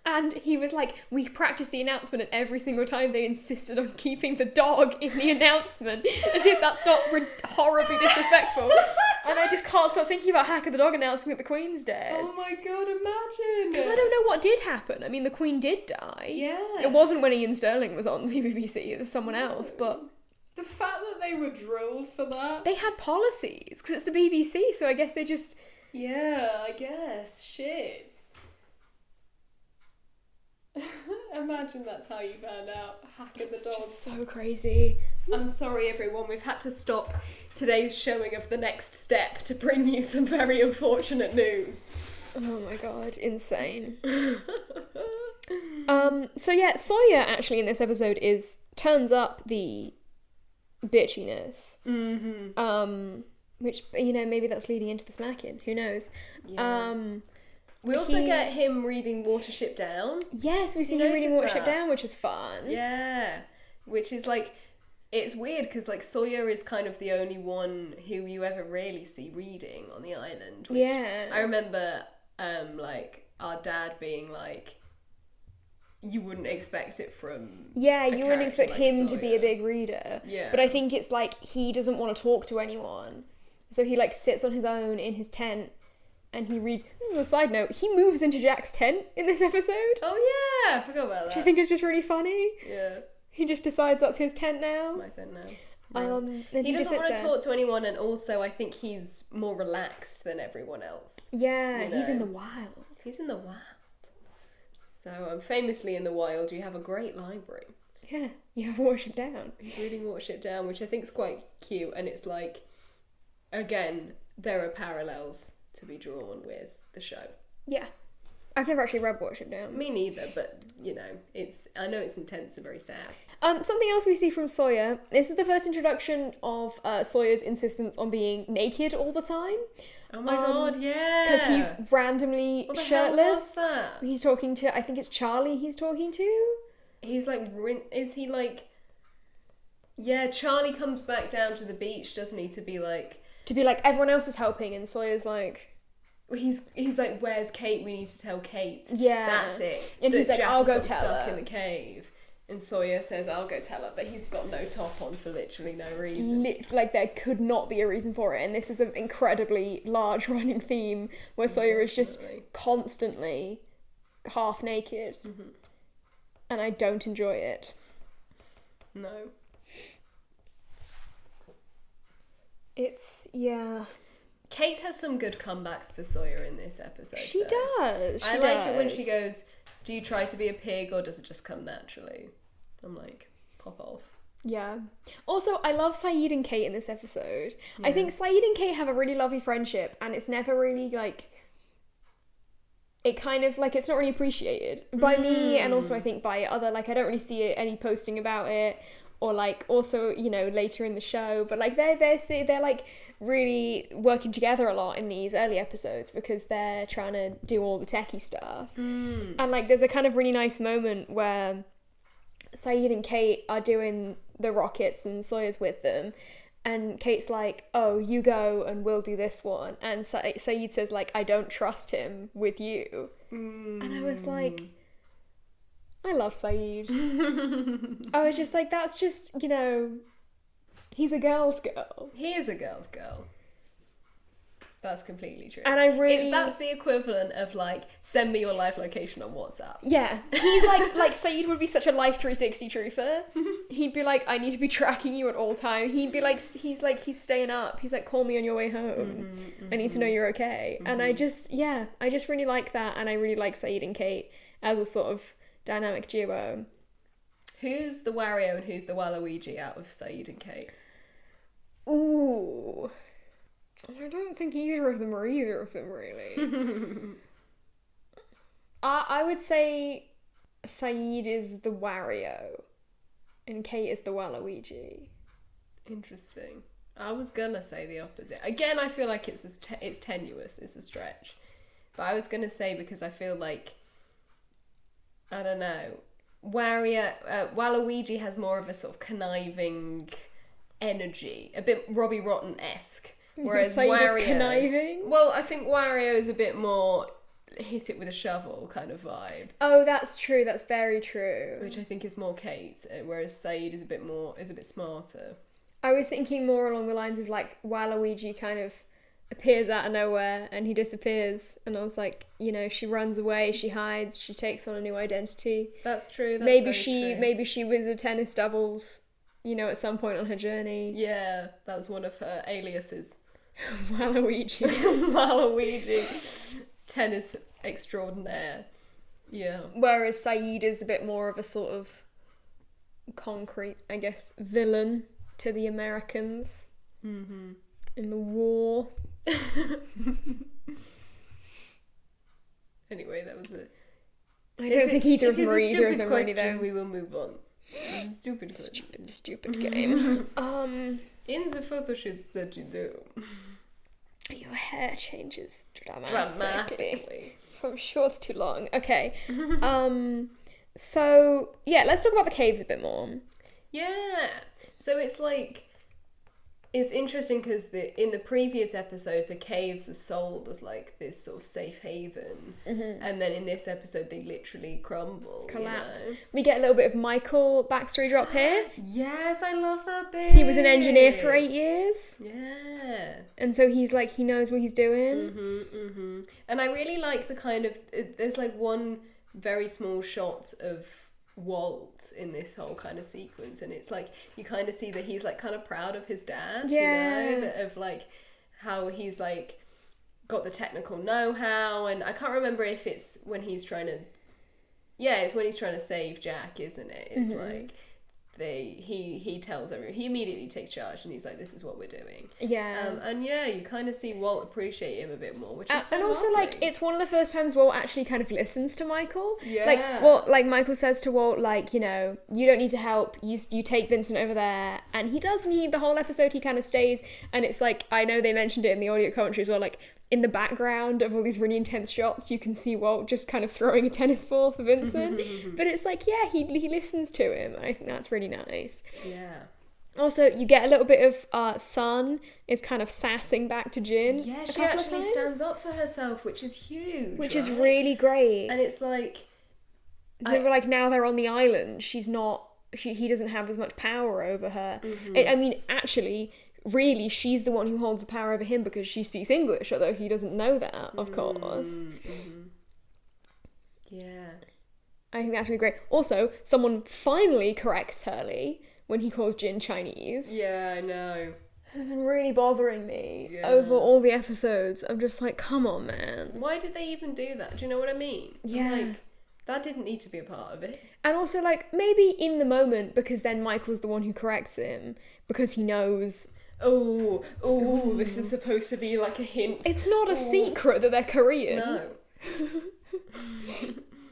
And he was like, we practiced the announcement, and every single time they insisted on keeping the dog in the announcement, as if that's not horribly disrespectful. And I just can't stop thinking about Hacker the dog announcing that the Queen's dead. Oh my god, imagine! Because I don't know what did happen. I mean, the Queen did die. Yeah. It wasn't when Ian Sterling was on the BBC, it was someone else, but... The fact that they were drilled for that... They had policies, because it's the BBC, so I guess they just... Yeah, I guess. Shit. Imagine that's how you found out. Hacker the dog. Just so crazy. I'm sorry everyone, we've had to stop today's showing of The Next Step to bring you some very unfortunate news. Oh my god, insane. So yeah, Sawyer actually in this episode turns up the bitchiness. Mm-hmm. Which, maybe that's leading into the smacking, who knows. Yeah. We also get him reading Watership Down. Yes, we see him reading Watership Down, which is fun. Yeah, which is like, it's weird because like Sawyer is kind of the only one who you ever really see reading on the island. Which I remember like our dad being like, you wouldn't expect it from you wouldn't expect like him Sawyer to be a big reader. Yeah. But I think it's like he doesn't want to talk to anyone. So he like sits on his own in his tent and he reads. This is a side note. He moves into Jack's tent in this episode. Oh yeah, I forgot about that. Which I think is just really funny. Yeah. He just decides that's his tent now. My tent now. And he doesn't want to talk to anyone, and also I think he's more relaxed than everyone else. Yeah, he's in the wild. He's in the wild. So famously in the wild, you have a great library. Yeah, you have Watership Down. He's reading Watership Down, which I think is quite cute, and it's like, again, there are parallels to be drawn with the show. Yeah. I've never actually read Watership Down. Me neither, but, I know it's intense and very sad. Something else we see from Sawyer, this is the first introduction of Sawyer's insistence on being naked all the time. Oh my god, yeah! Because he's randomly what the shirtless. Hell was that? He's talking to, I think it's Charlie he's talking to. He's like, is he like... Yeah, Charlie comes back down to the beach, doesn't he, to be like, everyone else is helping, and Sawyer's like... He's like, where's Kate? We need to tell Kate. Yeah. That's it. And he's like, Jack I'll has go got tell stuck her. in the cave. And Sawyer says, I'll go tell her, but he's got no top on for literally no reason. Like, there could not be a reason for it, and this is an incredibly large running theme where Sawyer is just constantly half naked. Mm-hmm. And I don't enjoy it. No. Kate has some good comebacks for Sawyer in this episode. She does. I like it when she goes, do you try to be a pig or does it just come naturally? I'm like, pop off. Yeah. Also, I love Saeed and Kate in this episode. Yeah. I think Saeed and Kate have a really lovely friendship, and it's never really, like... It kind of, like, it's not really appreciated by me, and also I think by other, like, I don't really see any posting about it, or, like, also, later in the show, but, like, they're like, really working together a lot in these early episodes because they're trying to do all the techie stuff. And, like, there's a kind of really nice moment where Saeed and Kate are doing the rockets and Sawyer's with them, and Kate's like, oh, you go and we'll do this one, and Saeed says, like, I don't trust him with you. And I was like, I love Saeed. I was just like, that's just, he's a girl's girl. He is a girl's girl. That's completely true. And I really... That's the equivalent of, like, send me your live location on WhatsApp. Yeah. He's like Saeed would be such a life 360 truther. He'd be like, I need to be tracking you at all time. He'd be like, he's staying up. He's like, call me on your way home. I need to know you're okay. And I just really like that. And I really like Saeed and Kate as a sort of dynamic duo. Who's the Wario and who's the Waluigi out of Saeed and Kate? Ooh. I don't think either of them, really. I would say Saeed is the Wario and Kate is the Waluigi. Interesting. I was gonna say the opposite. Again, I feel like it's tenuous, it's a stretch. But I was gonna say, because I feel like, I don't know, Waluigi has more of a sort of conniving energy, a bit Robbie Rotten-esque. Whereas Wario, conniving? Well, I think Wario is a bit more hit it with a shovel kind of vibe. Oh, that's true. That's very true. Which I think is more Kate, whereas Saeed is a bit smarter. I was thinking more along the lines of like Waluigi kind of appears out of nowhere and he disappears, and I was like, you know, she runs away, she hides, she takes on a new identity. That's true. Maybe she was a tennis doubles, you know, at some point on her journey. Yeah, that was one of her aliases. Waluigi. Waluigi. Tennis extraordinaire. Yeah. Whereas Saeed is a bit more of a sort of concrete, I guess, villain to the Americans in the war. Anyway, that was it. I don't think either of them are either of them really, though. We will move on. Stupid game. In the photo shoots that you do, your hair changes dramatically from short to long. Okay. So yeah, let's talk about the caves a bit more. Yeah. So it's like, it's interesting because in the previous episode, the caves are sold as like this sort of safe haven, and then in this episode, they literally collapse. You know? We get a little bit of Michael backstory drop here. Yes, I love that bit. He was an engineer for 8 years. Yeah. And so he's like, he knows what he's doing. And I really like the kind of, there's like one very small shot of Walt in this whole kind of sequence, and it's like you kind of see that he's like kind of proud of his dad, you know, of like how he's like got the technical know-how, and I can't remember if it's when he's trying to it's when he's trying to save Jack, isn't it? It's like he tells everyone, he immediately takes charge and he's like, this is what we're doing. And you kind of see Walt appreciate him a bit more, which is so and also lovely. like it's one of the first times Walt actually kind of listens to Michael. Yeah. Like Michael says to Walt, like, you know, you don't need to help, you take Vincent over there, and he does, and the whole episode he kind of stays, and it's like, I know they mentioned it in the audio commentary as well, like in the background of all these really intense shots, you can see Walt just kind of throwing a tennis ball for Vincent. But it's like, yeah, he listens to him. I think that's really nice. Yeah. Also, you get a little bit of Sun is kind of sassing back to Jin. Yeah, she actually stands up for herself, which is huge. Which is really great. And it's like, they were like, now they're on the island, she's not, he doesn't have as much power over her. I mean, actually, really, she's the one who holds the power over him because she speaks English, although he doesn't know that, of course. Yeah. I think that's really great. Also, someone finally corrects Hurley when he calls Jin Chinese. Yeah, I know. It's been really bothering me over all the episodes. I'm just like, come on, man. Why did they even do that? Do you know what I mean? Yeah. Like, that didn't need to be a part of it. And also, like, maybe in the moment, because then Michael's the one who corrects him, because he knows... Oh, this is supposed to be like a hint. It's not a secret that they're Korean. No.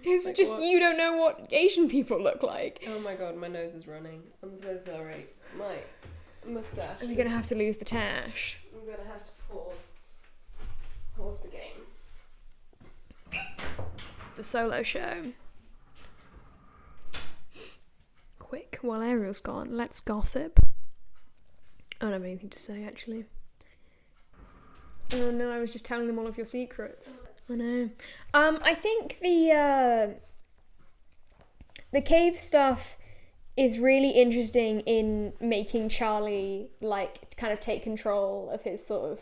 It's like, just, what? You don't know what Asian people look like. Oh my god, my nose is running. I'm so sorry. My moustache. We're going to have to lose the tash. I'm going to have to pause the game. It's the solo show. Quick, while Ariel's gone, let's gossip. I don't have anything to say, actually. Oh no, I was just telling them all of your secrets. I know. I think the cave stuff is really interesting in making Charlie, like, kind of take control of his sort of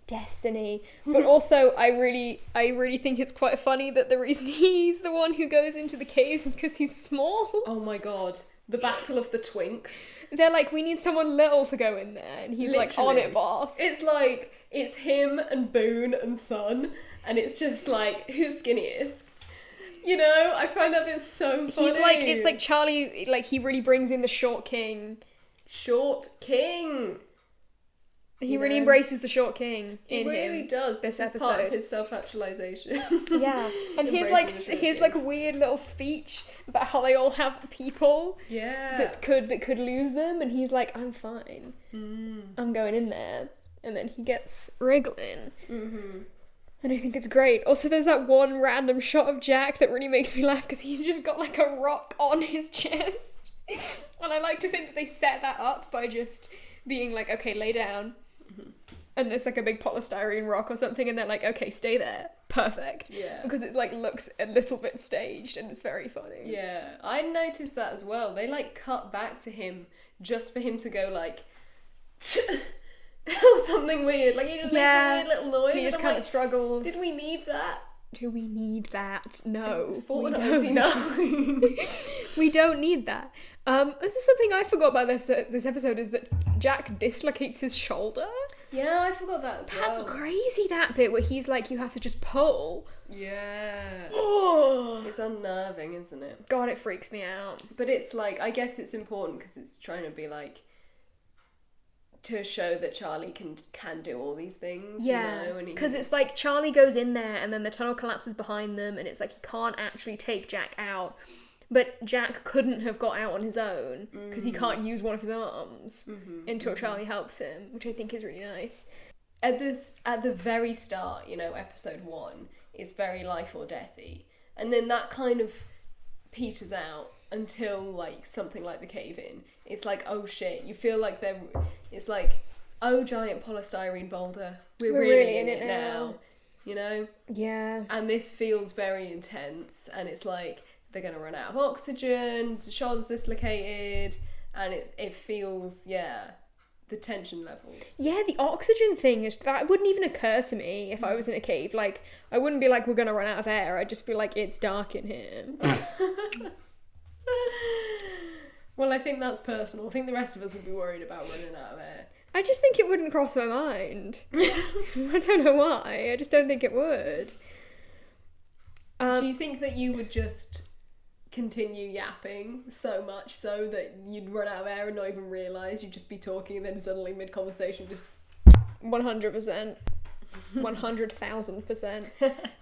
destiny. But also, I really think it's quite funny that the reason he's the one who goes into the caves is because he's small. Oh my god. The battle of the twinks. They're like, we need someone little to go in there, and he's like, on it, boss. It's like, it's him and Boone and Son, and it's just like, who's skinniest? You know, I find that bit so funny. He's like, it's like Charlie, like, he really brings in the short king. Short king! He really embraces the short king in him. He really does. This is episode. Part of his self-actualization. Yeah. And here's like a weird little speech about how they all have people that could lose them, and he's like, I'm fine. I'm going in there. And then he gets wriggling. And I think it's great. Also, there's that one random shot of Jack that really makes me laugh because he's just got like a rock on his chest. And I like to think that they set that up by just being like, okay, lay down. And there's like a big polystyrene rock or something, and they're like, okay, stay there. Perfect. Yeah. Because it's like looks a little bit staged, and it's very funny. Yeah, I noticed that as well. They like cut back to him just for him to go like or something weird. Like he just makes a weird little noise. He just kind of struggles. Did we need that? Do we need that? No. It's 4.99. We don't need that. This is something I forgot about this episode, is that Jack dislocates his shoulder. Yeah, I forgot that as well. That's crazy, that bit where he's like, you have to just pull. Yeah. Oh. It's unnerving, isn't it? God, it freaks me out. But it's like, I guess it's important because it's trying to be like, to show that Charlie can do all these things. Yeah, you know? because it's like Charlie goes in there and then the tunnel collapses behind them, and it's like he can't actually take Jack out. But Jack couldn't have got out on his own because he can't use one of his arms until Charlie helps him, which I think is really nice. At the very start, you know, episode 1, it's very life or deathy, and then that kind of peters out until like something like the cave-in. It's like, oh shit, you feel like it's like, oh, giant polystyrene boulder, we're really in it now, you know? Yeah. And this feels very intense, and it's like they're gonna run out of oxygen, the shoulder's dislocated, and it feels, the tension levels. Yeah, the oxygen thing that wouldn't even occur to me if I was in a cave. Like, I wouldn't be like, we're gonna run out of air. I'd just be like, it's dark in here. Well, I think that's personal. I think the rest of us would be worried about running out of air. I just think it wouldn't cross my mind. I don't know why. I just don't think it would. Do you think that you would just continue yapping so much so that you'd run out of air and not even realise? You'd just be talking and then suddenly mid-conversation just... 100%. 100,000%.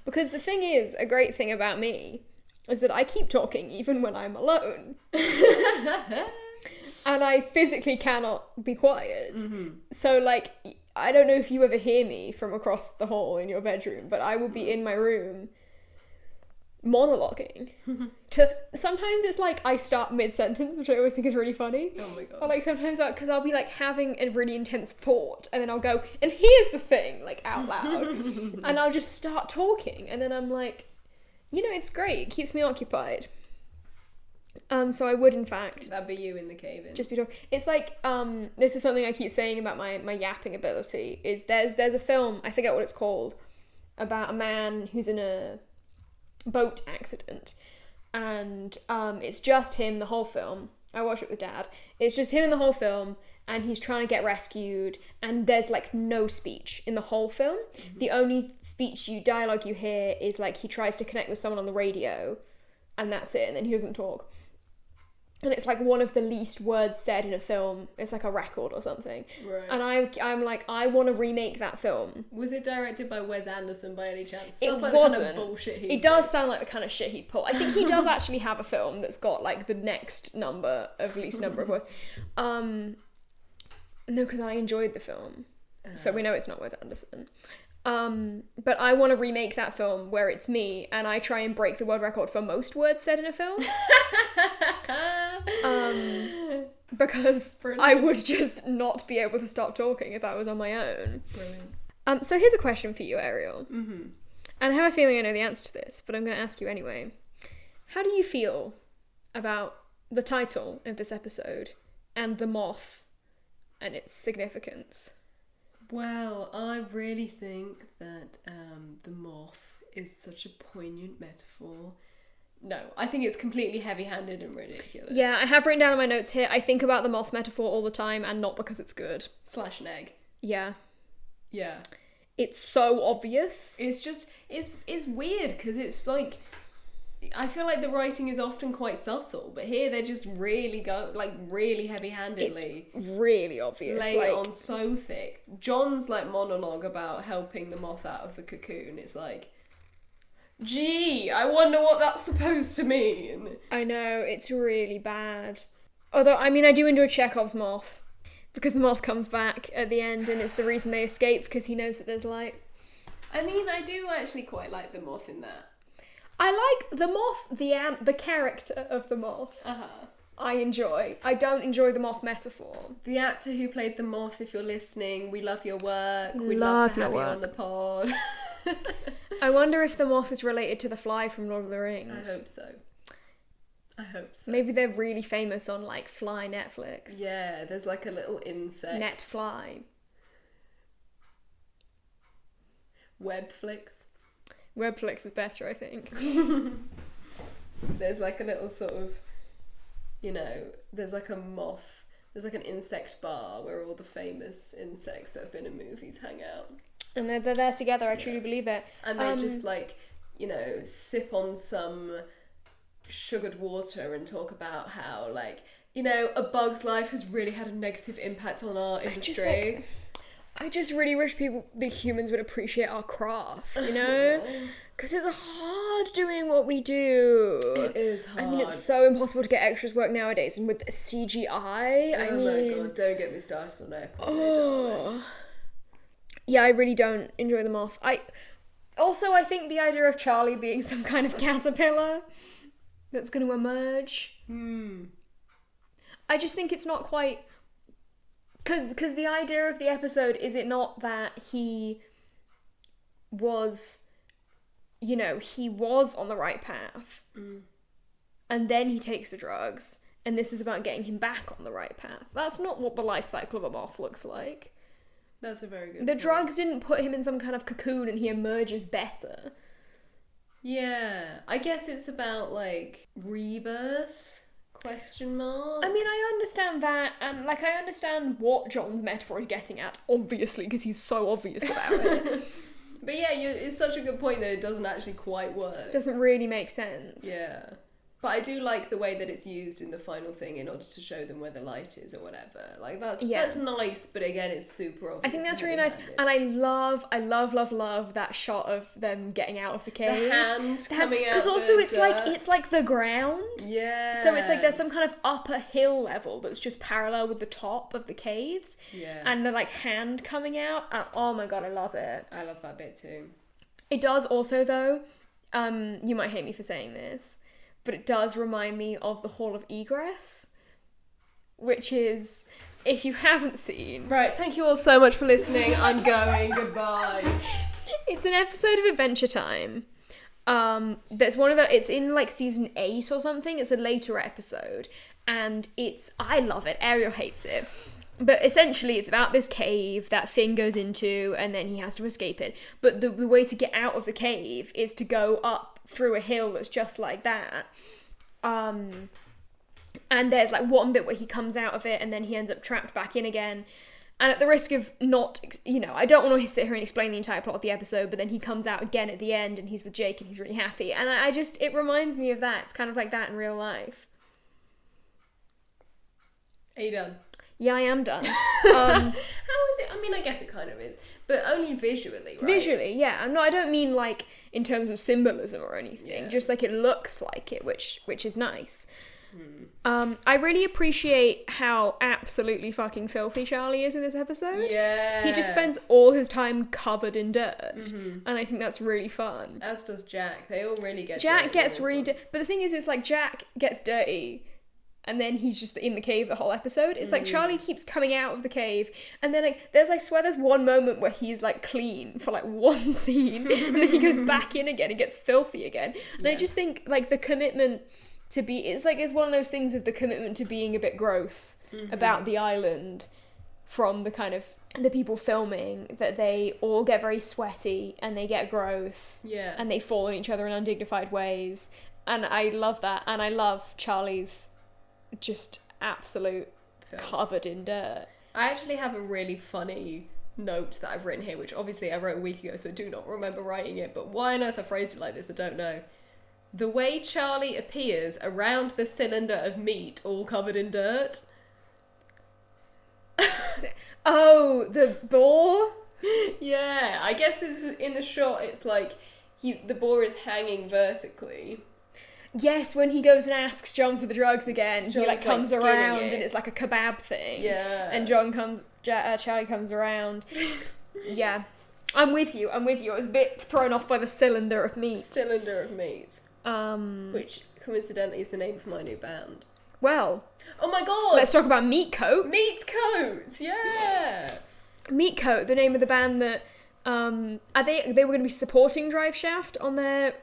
Because the thing is, a great thing about me is that I keep talking even when I'm alone. And I physically cannot be quiet. So, like, I don't know if you ever hear me from across the hall in your bedroom, but I will be in my room monologuing. Sometimes it's like I start mid-sentence, which I always think is really funny. Oh my god. Or like sometimes because I'll be like having a really intense thought, and then I'll go, and here's the thing, like out loud. And I'll just start talking, and then I'm like, you know, it's great, it keeps me occupied. So I would, in fact... That'd be you in the cave-in. Just be talking. It's like, this is something I keep saying about my yapping ability, is there's a film, I forget what it's called, about a man who's in a boat accident, and it's just him the whole film. I watched it with Dad. It's just him in the whole film, and he's trying to get rescued, and there's like no speech in the whole film. The only dialogue you hear is like he tries to connect with someone on the radio, and that's it, and then he doesn't talk. And it's like one of the least words said in a film. It's like a record or something. Right. And I'm like, I want to remake that film. Was it directed by Wes Anderson by any chance? It Sounds like wasn't. The kind of bullshit he It does sound like the kind of shit he'd pull. I think he does actually have a film that's got like the next number of least number of words. No, because I enjoyed the film. So we know it's not Wes Anderson. But I want to remake that film where it's me and I try and break the world record for most words said in a film. Because Brilliant. I would just not be able to stop talking if I was on my own. Brilliant. So here's a question for you, Ariel. And I have a feeling I know the answer to this, but I'm going to ask you anyway. How do you feel about the title of this episode and the moth and its significance? Well, I really think that the moth is such a poignant metaphor. No, I think it's completely heavy-handed and ridiculous. Yeah, I have written down in my notes here, I think about the moth metaphor all the time, and not because it's good. Slash neg. Yeah. Yeah. It's so obvious. It's just, it's weird, because it's like, I feel like the writing is often quite subtle, but here they just really go, like, really heavy-handedly. It's really obvious. Lay it on so thick. John's, like, monologue about helping the moth out of the cocoon is like, gee, I wonder what that's supposed to mean. I know, it's really bad. Although, I mean, I do enjoy Chekhov's moth, because the moth comes back at the end, and it's the reason they escape, because he knows that there's light. I mean, I do actually quite like the moth in that. I like the moth, the character of the moth. Uh-huh. I enjoy. I don't enjoy the moth metaphor. The actor who played the moth, if you're listening, we love your work. We'd love to have you on the pod. I wonder if the moth is related to the fly from Lord of the Rings. I hope so. Maybe they're really famous on, like, Fly Netflix. Yeah, there's like a little insect. Netfly. Webflix. Webflix is better, I think. There's like a little sort of, you know, there's like a moth, there's like an insect bar where all the famous insects that have been in movies hang out. And they're there together, I truly believe it. And they just like, you know, sip on some sugared water and talk about how, like, you know, a bug's life has really had a negative impact on our industry. I just really wish the humans would appreciate our craft, you know? Because it's hard doing what we do. It is hard. I mean, it's so impossible to get extras work nowadays, and with CGI, oh my god, don't get me started on Equus. Yeah, I really don't enjoy the moth. I think the idea of Charlie being some kind of caterpillar that's going to emerge. I just think it's not quite... Because the idea of the episode, is it not that he was, you know, he was on the right path, and then he takes the drugs, and this is about getting him back on the right path. That's not what the life cycle of a moth looks like. That's a very good The point. drugs didn't put him in some kind of cocoon and he emerges better. Yeah, I guess it's about, like, rebirth? Question mark? I mean, I understand that, and, like, I understand what John's metaphor is getting at, obviously, because he's so obvious about it. But yeah, it's such a good point that it doesn't actually quite work. Doesn't really make sense. Yeah. But I do like the way that it's used in the final thing in order to show them where the light is or whatever. Like, that's nice, but again, it's super obvious. I think that's really nice. And I love that shot of them getting out of the cave. The hand coming out. Because also it's like the ground. Yeah. So it's like there's some kind of upper hill level that's just parallel with the top of the caves. Yeah. And the, like, hand coming out. And, oh my god, I love it. I love that bit too. It does also, though, you might hate me for saying this, but it does remind me of the Hall of Egress, which is, if you haven't seen... Right, thank you all so much for listening. I'm going. Goodbye. It's an episode of Adventure Time. That's one of the... It's in, like, season 8 or something. It's a later episode. And I love it. Ariel hates it. But essentially, it's about this cave that Finn goes into, and then he has to escape it. But the way to get out of the cave is to go up through a hill that's just like that. And there's, like, one bit where he comes out of it, and then he ends up trapped back in again. And at the risk of not, you know, I don't want to sit here and explain the entire plot of the episode, but then he comes out again at the end, and he's with Jake, and he's really happy. And I just, it reminds me of that. It's kind of like that in real life. Are you done? Yeah, I am done. How is it? I mean, I guess it kind of is, but only visually, right? Visually, yeah. I don't mean, like, in terms of symbolism or anything. Yeah. Just, like, it looks like it, which is nice. I really appreciate how absolutely fucking filthy Charlie is in this episode. Yeah. He just spends all his time covered in dirt, and I think that's really fun. As does Jack. They all really get Jack dirty gets in this really one. but the thing is, it's like Jack gets dirty, and then he's just in the cave the whole episode. It's like Charlie keeps coming out of the cave, and then, like, I swear there's one moment where he's, like, clean for, like, one scene, and then he goes back in again and gets filthy again. And I just think, like, the commitment to be, it's one of those things of the commitment to being a bit gross about the island from the kind of the people filming that they all get very sweaty and they get gross. Yeah. And they fall on each other in undignified ways. And I love that. And I love Charlie's just absolute covered in dirt. I actually have a really funny note that I've written here, which obviously I wrote a week ago, so I do not remember writing it, but why on earth I phrased it like this, I don't know. The way Charlie appears around the cylinder of meat all covered in dirt. Oh, the boar? Yeah, I guess it's in the shot, it's like the boar is hanging vertically. Yes, when he goes and asks John for the drugs again, he like comes around and it's like a kebab thing. Yeah. And Charlie comes around. Yeah. I'm with you. I was a bit thrown off by the cylinder of meat. Cylinder of meat. Which coincidentally is the name of my new band. Well. Oh my god! Let's talk about Meat Coat. Meat Coat, yeah! Meat Coat, the name of the band that they were going to be supporting Drive Shaft on their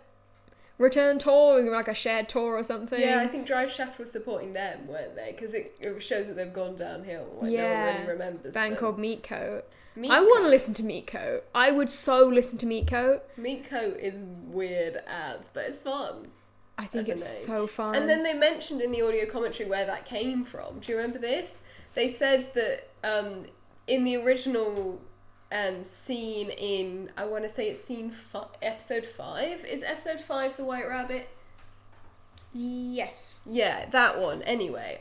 return tour, like a shared tour or something. Yeah, I think Drive Shaft was supporting them, weren't they? Because it shows that they've gone downhill. Like, no one really remembers band them. called Meat Coat. I want to listen to Meat Coat. I would so listen to Meat Coat. Meat Coat is weird as, but it's fun. I think it's so fun. And then they mentioned in the audio commentary where that came from. Do you remember this? They said that in the original scene in, I want to say it's episode 5. Is episode 5 the White Rabbit? Yes. Yeah, that one. Anyway,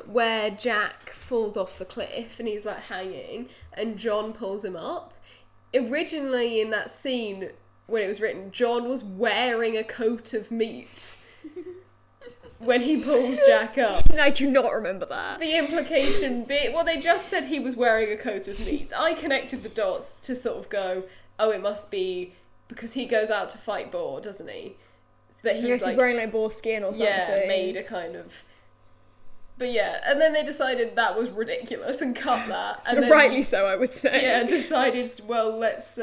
where Jack falls off the cliff and he's like hanging and John pulls him up. Originally in that scene, when it was written, John was wearing a coat of meat when he pulls Jack up. I do not remember that. The implication being, well, they just said he was wearing a coat of meat. I connected the dots to sort of go, oh, it must be because he goes out to fight boar, doesn't he? That he's wearing like boar skin or something. Yeah, made a kind of... But yeah, and then they decided that was ridiculous and cut that. And then, rightly so, I would say. Yeah, decided, well, let's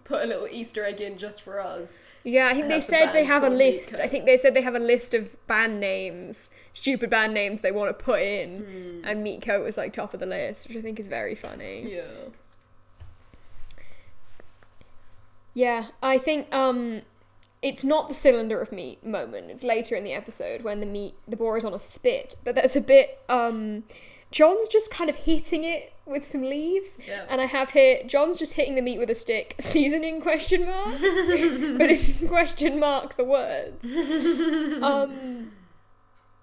put a little Easter egg in just for us. Yeah, I think they said they have a list. I think they said they have a list of band names, stupid band names they want to put in, and Meat Coat was like top of the list, which I think is very funny. Yeah. Yeah, I think it's not the cylinder of meat moment. It's later in the episode when the boar is on a spit, but that's a bit John's just kind of hitting it with some leaves. Yeah. And I have here, John's just hitting the meat with a stick, seasoning ? But it's question mark the words.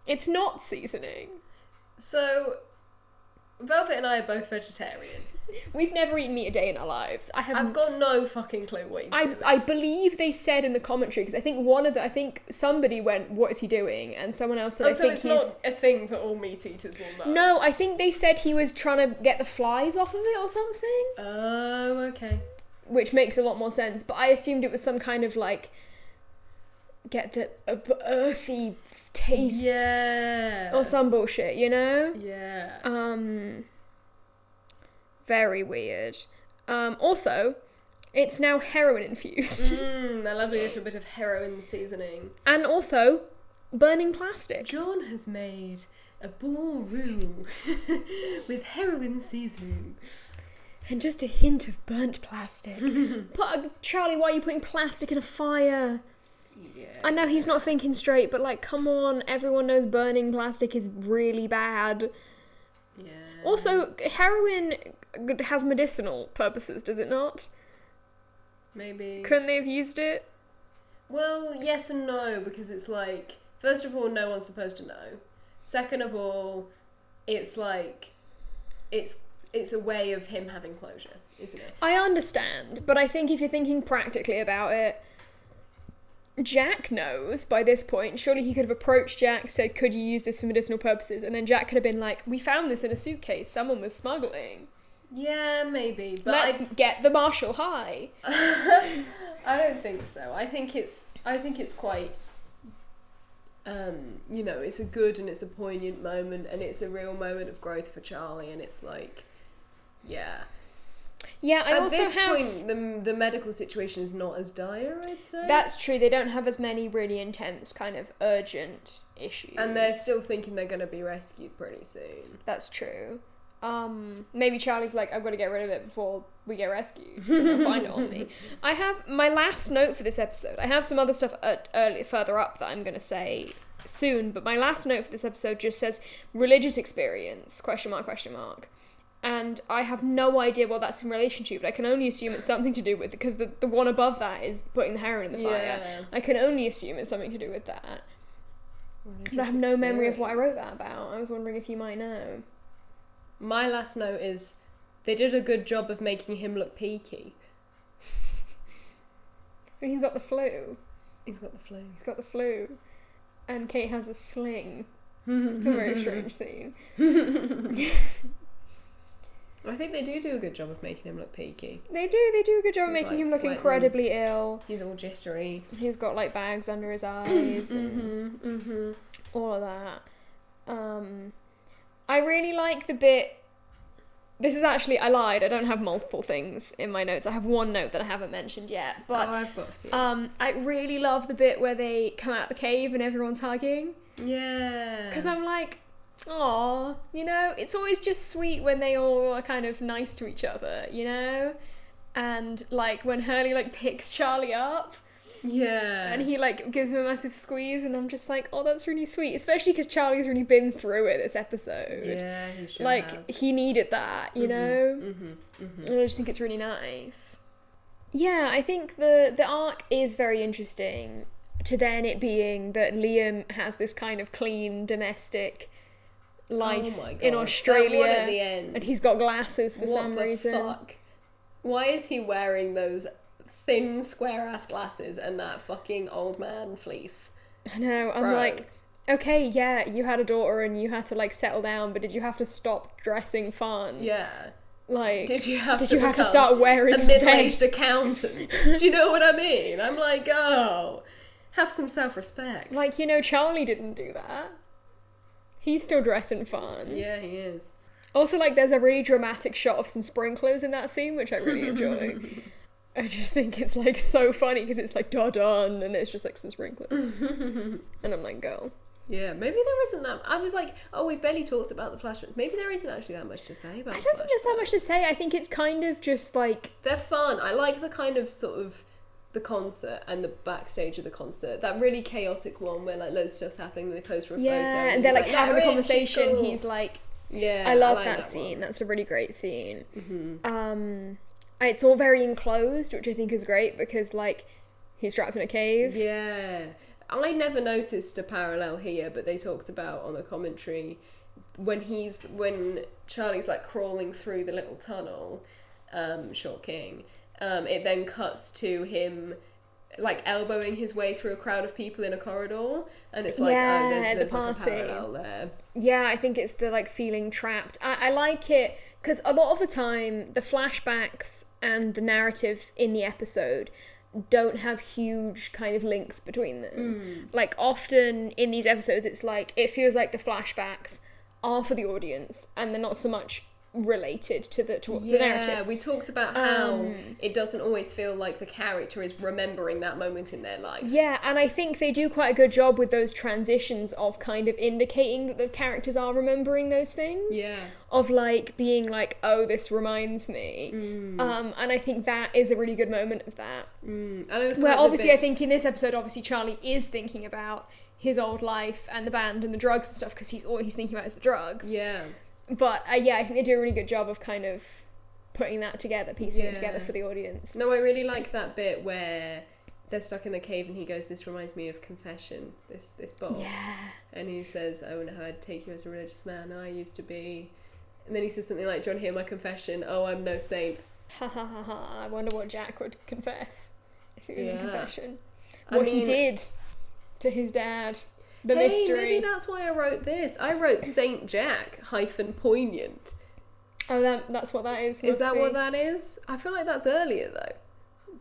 It's not seasoning. So, Velvet and I are both vegetarian. We've never eaten meat a day in our lives. I've got no fucking clue what he's doing. I believe they said in the commentary, because I think somebody went, what is he doing? And someone else said, so it's not a thing that all meat eaters will know? No, I think they said he was trying to get the flies off of it or something. Oh, okay. Which makes a lot more sense, but I assumed it was some kind of like, get the earthy taste. Yeah. Or some bullshit, you know? Yeah. Very weird. Also, it's now heroin infused. A lovely little bit of heroin seasoning. And also, burning plastic. John has made a ballroom with heroin seasoning. And just a hint of burnt plastic. Charlie, why are you putting plastic in a fire? Yeah. I know he's not thinking straight, but like, come on, everyone knows burning plastic is really bad. Yeah. Also, heroin has medicinal purposes, does it not? Maybe. Couldn't they have used it? Well, yes and no, because it's like, first of all, no one's supposed to know. Second of all, it's like, it's a way of him having closure, isn't it? I understand, but I think if you're thinking practically about it, Jack knows by this point. Surely he could have approached Jack, said, could you use this for medicinal purposes? And then Jack could have been like, we found this in a suitcase, someone was smuggling. Yeah, maybe. But let's get the marshal high. I don't think so. I think it's quite, it's a good and it's a poignant moment and it's a real moment of growth for Charlie, and it's like, yeah. Yeah, At this point, the medical situation is not as dire, I'd say. That's true. They don't have as many really intense, kind of urgent issues. And they're still thinking they're going to be rescued pretty soon. That's true. maybe Charlie's like, I've got to get rid of it before we get rescued, so they'll find it on me. I have my last note for this episode. I have some other stuff further up that I'm going to say soon, but my last note for this episode just says religious experience, ? And I have no idea what that's in relation to, but I can only assume it's something to do with, because the one above that is putting the heroin in the fire. Yeah. I can only assume it's something to do with that. But I have no memory of what I wrote that about. I was wondering if you might know. My last note is, they did a good job of making him look peaky. But he's got the flu. He's got the flu. And Kate has a sling. A very strange scene. I think they do a good job of making him look peaky. They do a good job of making him look incredibly ill. He's all jittery. He's got like bags under his eyes and all of that. I really like the bit. This is actually, I lied, I don't have multiple things in my notes. I have one note that I haven't mentioned yet. But I've got a few. I really love the bit where they come out of the cave and everyone's hugging. Yeah. Because I'm like, aw, you know, it's always just sweet when they all are kind of nice to each other, you know? And like when Hurley like picks Charlie up. Yeah. And he like gives him a massive squeeze, and I'm just like, oh, that's really sweet. Especially because Charlie's really been through it this episode. Yeah, he sure like has. He needed that, you know. And I just think it's really nice. Yeah, I think the arc is very interesting. To then it being that Liam has this kind of clean domestic life in Australia, that one at the end. And he's got glasses for some reason. What the fuck? Why is he wearing those thin square ass glasses and that fucking old man fleece? I know, I'm like, okay, yeah, you had a daughter and you had to like settle down, but did you have to stop dressing fun? Yeah. Like, did you have to start wearing a middle-aged accountant? Do you know what I mean? I'm like, oh, have some self-respect. Like, you know, Charlie didn't do that. He's still dressing fun. Yeah, he is. Also, like, there's a really dramatic shot of some sprinklers in that scene, which I really enjoy. I just think it's, like, so funny, because it's, like, done, and it's just, like, some sprinklers. And I'm like, go. Yeah, maybe there isn't that... I was like, oh, we've barely talked about the flashbacks. Maybe there isn't actually that much to say about I don't think there's that much to say. I think it's kind of just, like... They're fun. I like the kind of, sort of, the concert and the backstage of the concert. That really chaotic one where, like, loads of stuff's happening, and they pose for a photo. Yeah, and they're, like, having the conversation. Cool. He's like... Yeah, I love like that scene. One. That's a really great scene. It's all very enclosed, which I think is great because, like, he's trapped in a cave. Yeah. I never noticed a parallel here, but they talked about on the commentary when Charlie's, like, crawling through the little tunnel, Short King, it then cuts to him, like, elbowing his way through a crowd of people in a corridor, and it's like, there's like a parallel there. Yeah, I think it's the, like, feeling trapped. I like it, because a lot of the time, the flashbacks and the narrative in the episode don't have huge kind of links between them. Like, often in these episodes, it's like, it feels like the flashbacks are for the audience, and they're not so much related to the narrative. Yeah, we talked about how it doesn't always feel like the character is remembering that moment in their life. Yeah, and I think they do quite a good job with those transitions of kind of indicating that the characters are remembering those things. Yeah. Of, like, being like, oh, this reminds me. And I think that is a really good moment of that. And it was where obviously I think in this episode, obviously Charlie is thinking about his old life and the band and the drugs and stuff, because all he's thinking about is the drugs. Yeah. But, yeah, I think they do a really good job of kind of putting that together, piecing it together for the audience. No, I really like that bit where they're stuck in the cave and he goes, this reminds me of confession, this box. Yeah. And he says, oh, no, I'd take you as a religious man. I used to be... And then he says something like, do you want to hear my confession? Oh, I'm no saint. Ha ha ha ha. I wonder what Jack would confess if it was in confession. He did to his dad. The mystery. Maybe that's why I wrote this. I wrote Saint Jack -poignant. Oh, that's what that is. Is that what that is? I feel like that's earlier though,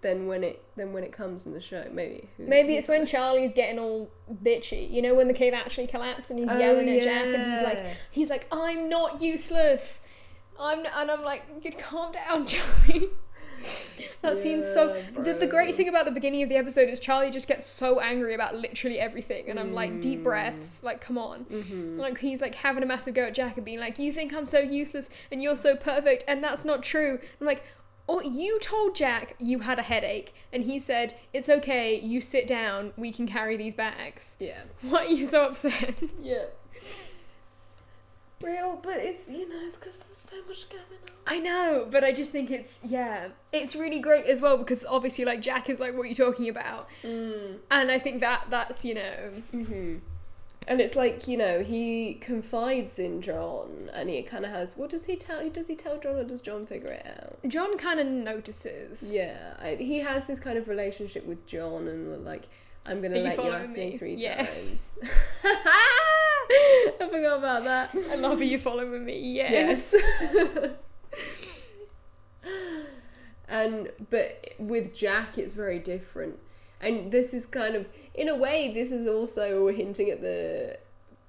than when it comes in the show. Maybe it's when Charlie's getting all bitchy. You know, when the cave actually collapsed and he's yelling at Jack and he's like, I'm not useless. And I'm like, calm down, Charlie. That scene's so... The great thing about the beginning of the episode is Charlie just gets so angry about literally everything, and I'm like, deep breaths, like, come on. Like, he's like having a massive go at Jack and being like, you think I'm so useless and you're so perfect, and that's not true. I'm like, oh, you told Jack you had a headache, and he said, it's okay, you sit down, we can carry these bags. Yeah. Why are you so upset? Yeah. Real, but it's, it's because there's so much going on. I know, but I just think it's really great as well, because obviously, like, Jack is like, what are you talking about? And I think that's, And it's like, he confides in John, and he kind of has, what does he tell? Does he tell John, or does John figure it out? John kind of notices. Yeah, he has this kind of relationship with John, and like, I'm going to let you ask me 3 times. I forgot about that. I love you following me, yes. But with Jack, it's very different. And this is kind of, in a way, this is also hinting at the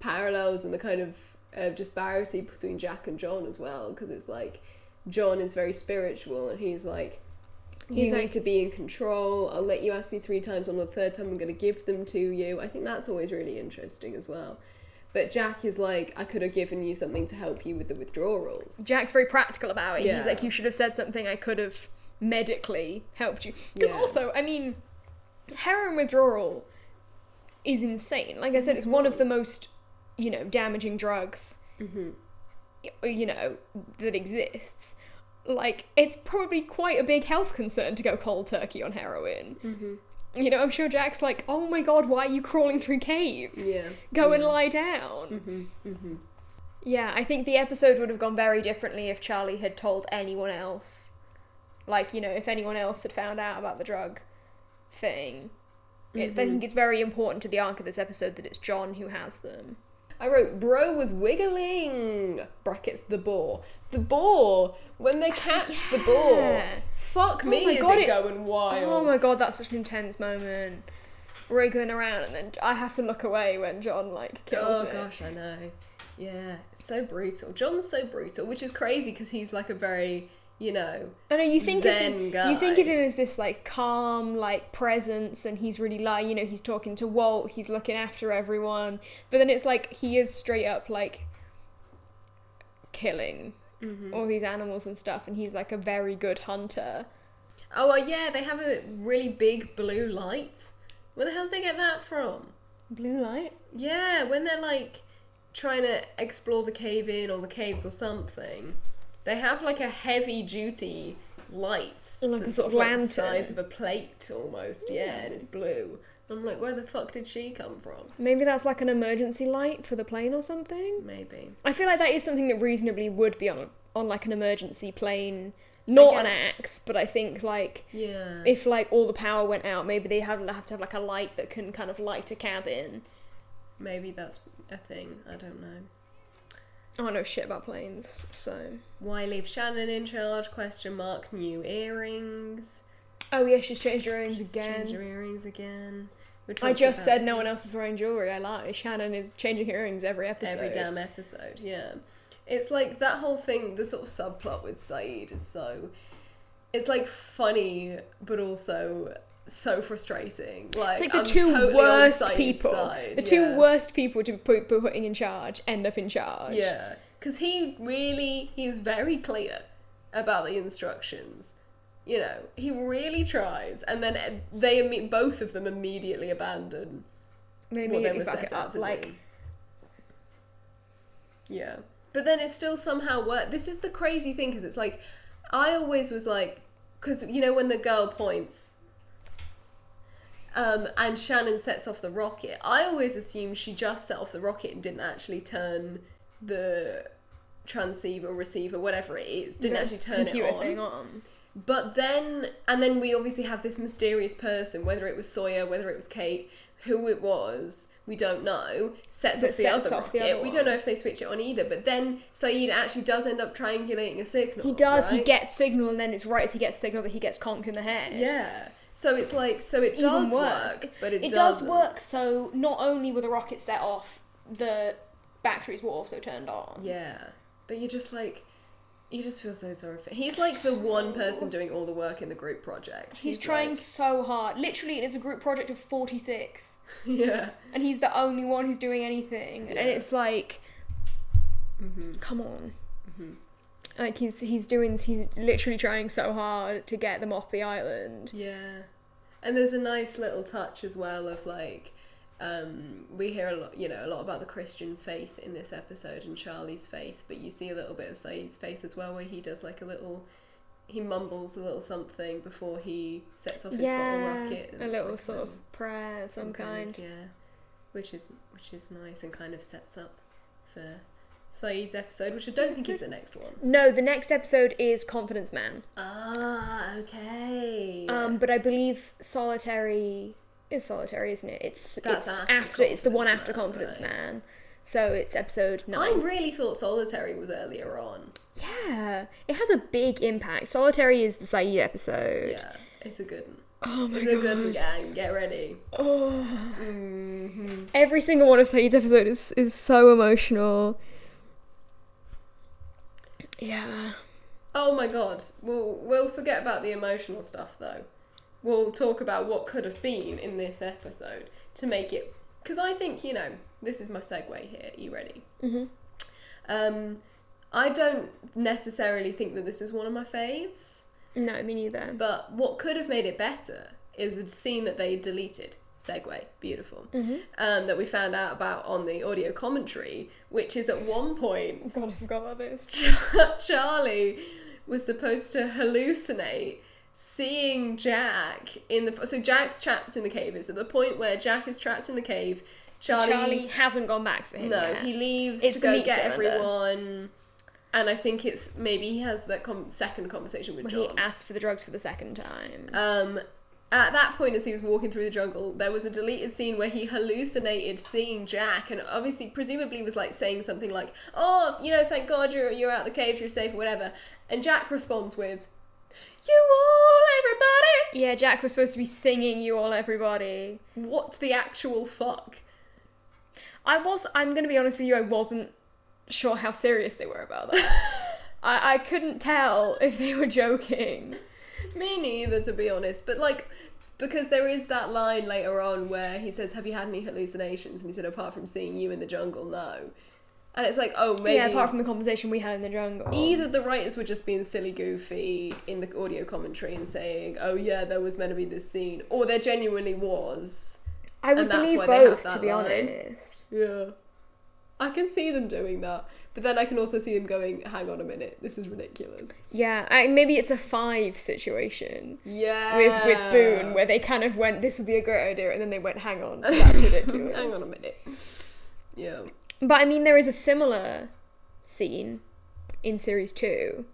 parallels and the kind of disparity between Jack and John as well, because it's like, John is very spiritual, and he's like, you need to be in control, I'll let you ask me 3 times, on the 3rd time I'm going to give them to you. I think that's always really interesting as well. But Jack is like, I could have given you something to help you with the withdrawals. Jack's very practical about it. Yeah. He's like, you should have said something, I could have medically helped you. Because also, I mean, heroin withdrawal is insane. Like I said, it's one of the most, damaging drugs, that exists. Like, it's probably quite a big health concern to go cold turkey on heroin. I'm sure Jack's like, oh my god, why are you crawling through caves? Yeah. Go and lie down. Yeah, I think the episode would have gone very differently if Charlie had told anyone else. Like, if anyone else had found out about the drug thing. I think it's very important to the arc of this episode that it's John who has them. I wrote, bro was wiggling, brackets, the boar. The boar, when they catch the boar, fuck me, is it going wild. Oh my god, that's such an intense moment. Wriggling around, and then I have to look away when John, kills it. Oh gosh, I know. Yeah, it's so brutal. John's so brutal, which is crazy, because he's like a very, I know, you think zen guy. You think of him as this, calm, presence, and he's really, he's talking to Walt, he's looking after everyone, but then it's he is straight up, killing all these animals and stuff, and he's, a very good hunter. Oh, well, yeah, they have a really big blue light. Where the hell did they get that from? Blue light? Yeah, when they're, trying to explore the cave-in or the caves or something, they have, a heavy-duty light that's sort of the size of a plate, almost, and it's blue. I'm like, where the fuck did she come from? Maybe that's an emergency light for the plane or something? Maybe. I feel like that is something that reasonably would be on an emergency plane. Not an axe, but I think, if, all the power went out, maybe they have to have, a light that can kind of light a cabin. Maybe that's a thing. I don't know. I don't know shit about planes, so... Why leave Shannon in charge? ? New earrings. Oh yeah, she's changed her earrings again. Changed her earrings again. I just said no one else is wearing jewellery, I lie. Shannon is changing her earrings every episode. Every damn episode, yeah. It's that whole thing, the sort of subplot with Saeed is so... It's funny, but also so frustrating. It's the I'm two totally worst people. Side, the two worst people to be putting in charge end up in charge. Yeah. Because he's very clear about the instructions. He really tries, and then both of them immediately abandon what they were set out to do. Yeah. But then it still somehow worked. This is the crazy thing, because it's I always was because, when the girl points, and Shannon sets off the rocket, I always assumed she just set off the rocket and didn't actually turn the transceiver, receiver, whatever it is, didn't actually turn it on. Thing on. But then we obviously have this mysterious person, whether it was Sawyer, whether it was Kate, who it was, we don't know, sets off the other rocket. We don't know if they switch it on either, but then Saeed actually does end up triangulating a signal. He does, right? He gets signal, and then it's right as he gets signal that he gets conked in the head. Yeah. So it's it does work, but it does work, so not only were the rockets set off, the batteries were also turned on. Yeah. But you're just You just feel so sorry for him. He's like the one person doing all the work in the group project. He's trying like... so hard. Literally, it's a group project of 46. Yeah. And he's the only one who's doing anything. Yeah. And it's like, come on. Like, he's literally trying so hard to get them off the island. Yeah. And there's a nice little touch as well of like, we hear a lot about the Christian faith in this episode and Charlie's faith, but you see a little bit of Saeed's faith as well, where he does like he mumbles a little something before he sets off his bottle rocket. A little like sort of prayer of some kind. Which is nice and kind of sets up for Saeed's episode, which I don't think is the next one. No, the next episode is Confidence Man. Ah, okay. But I believe Solitary is Solitary, isn't it? It's the one after Confidence Man. So it's episode 9. I really thought Solitary was earlier on. Yeah, it has a big impact. Solitary is the Saeed episode. Yeah, it's a good one. Oh my god. It's a good one, gang. Get ready. Oh. Every single one of Saeed's episodes is so emotional. Yeah. Oh my god. We'll forget about the emotional stuff though. We'll talk about what could have been in this episode to make it... Because I think, this is my segue here. Are you ready? I don't necessarily think that this is one of my faves. No, me neither. But what could have made it better is a scene that they deleted. Segue. Beautiful. That we found out about on the audio commentary, which is at one point... God, I forgot about this. Charlie was supposed to hallucinate seeing Jack in the... So Jack's trapped in the cave. It's at the point where Jack is trapped in the cave. Charlie hasn't gone back for him yet. He leaves to go get everyone. And I think it's... Maybe he has that second conversation with John. He asked for the drugs for the second time. At that point, as he was walking through the jungle, there was a deleted scene where he hallucinated seeing Jack, and obviously, presumably was like saying something like, oh, thank God you're out the cave, you're safe, or whatever. And Jack responds with, you all, everybody! Yeah, Jack was supposed to be singing You All Everybody. What the actual fuck? I'm going to be honest with you, I wasn't sure how serious they were about that. I couldn't tell if they were joking. Me neither, to be honest. But, like, because there is that line later on where he says, have you had any hallucinations? And he said, apart from seeing you in the jungle, no. And it's like, oh, maybe... Yeah, apart from the conversation we had in the jungle. Either the writers were just being silly goofy in the audio commentary and saying, oh, yeah, there was meant to be this scene. Or there genuinely was. I would believe both, to be honest. Yeah. I can see them doing that. But then I can also see them going, hang on a minute, this is ridiculous. Yeah, maybe it's a 5 situation. Yeah. With Boone, where they kind of went, this would be a great idea, and then they went, hang on, that's ridiculous. Hang on a minute. Yeah. But I mean, there is a similar scene in series 2.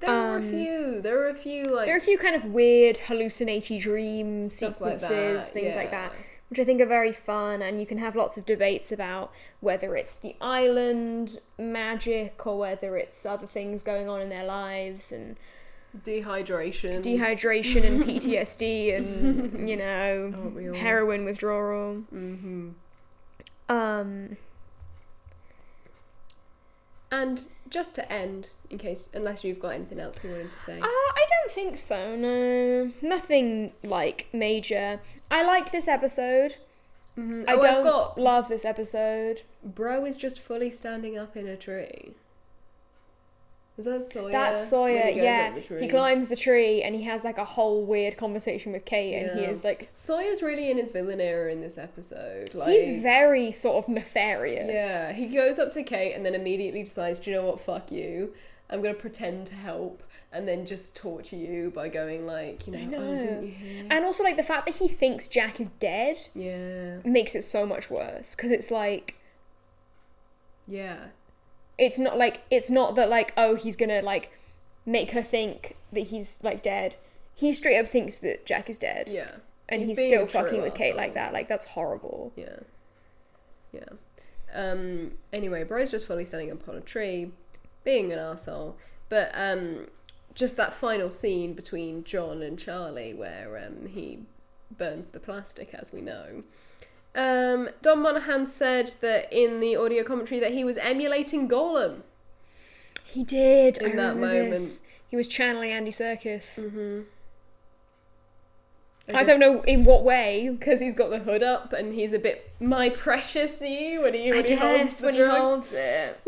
There are a few like... There are a few kind of weird hallucinatory dream stuff sequences, like that. things like that, which I think are very fun, and you can have lots of debates about whether it's the island magic or whether it's other things going on in their lives, and dehydration and PTSD and heroin withdrawal. And just to end, unless you've got anything else you wanted to say. I don't think so, no. Nothing, like, major. I like this episode. I don't love this episode. Bro is just fully standing up in a tree. Is that Sawyer? That's Sawyer, yeah. He climbs the tree and he has like a whole weird conversation with Kate, and he is like... Sawyer's really in his villain era in this episode. Like, he's very sort of nefarious. Yeah, he goes up to Kate and then immediately decides, do you know what, fuck you. I'm going to pretend to help and then just torture you by going like, oh, didn't you hear? And also like the fact that he thinks Jack is dead makes it so much worse, because it's like... Yeah. It's not that like, oh, he's gonna like make her think that he's like dead. He straight up thinks that Jack is dead. Yeah. And he's still fucking with Kate like that. Like, that's horrible. Yeah. Yeah. Anyway, Bro's just fully standing up on a tree, being an arsehole. But just that final scene between John and Charlie where he burns the plastic, as we know. Don Monahan said that in the audio commentary that he was emulating Gollum. He did. In that moment. This. He was channeling Andy Serkis. Mm-hmm. I don't know in what way. Because he's got the hood up and he's a bit my precious-y when he holds the when drugs. he holds it.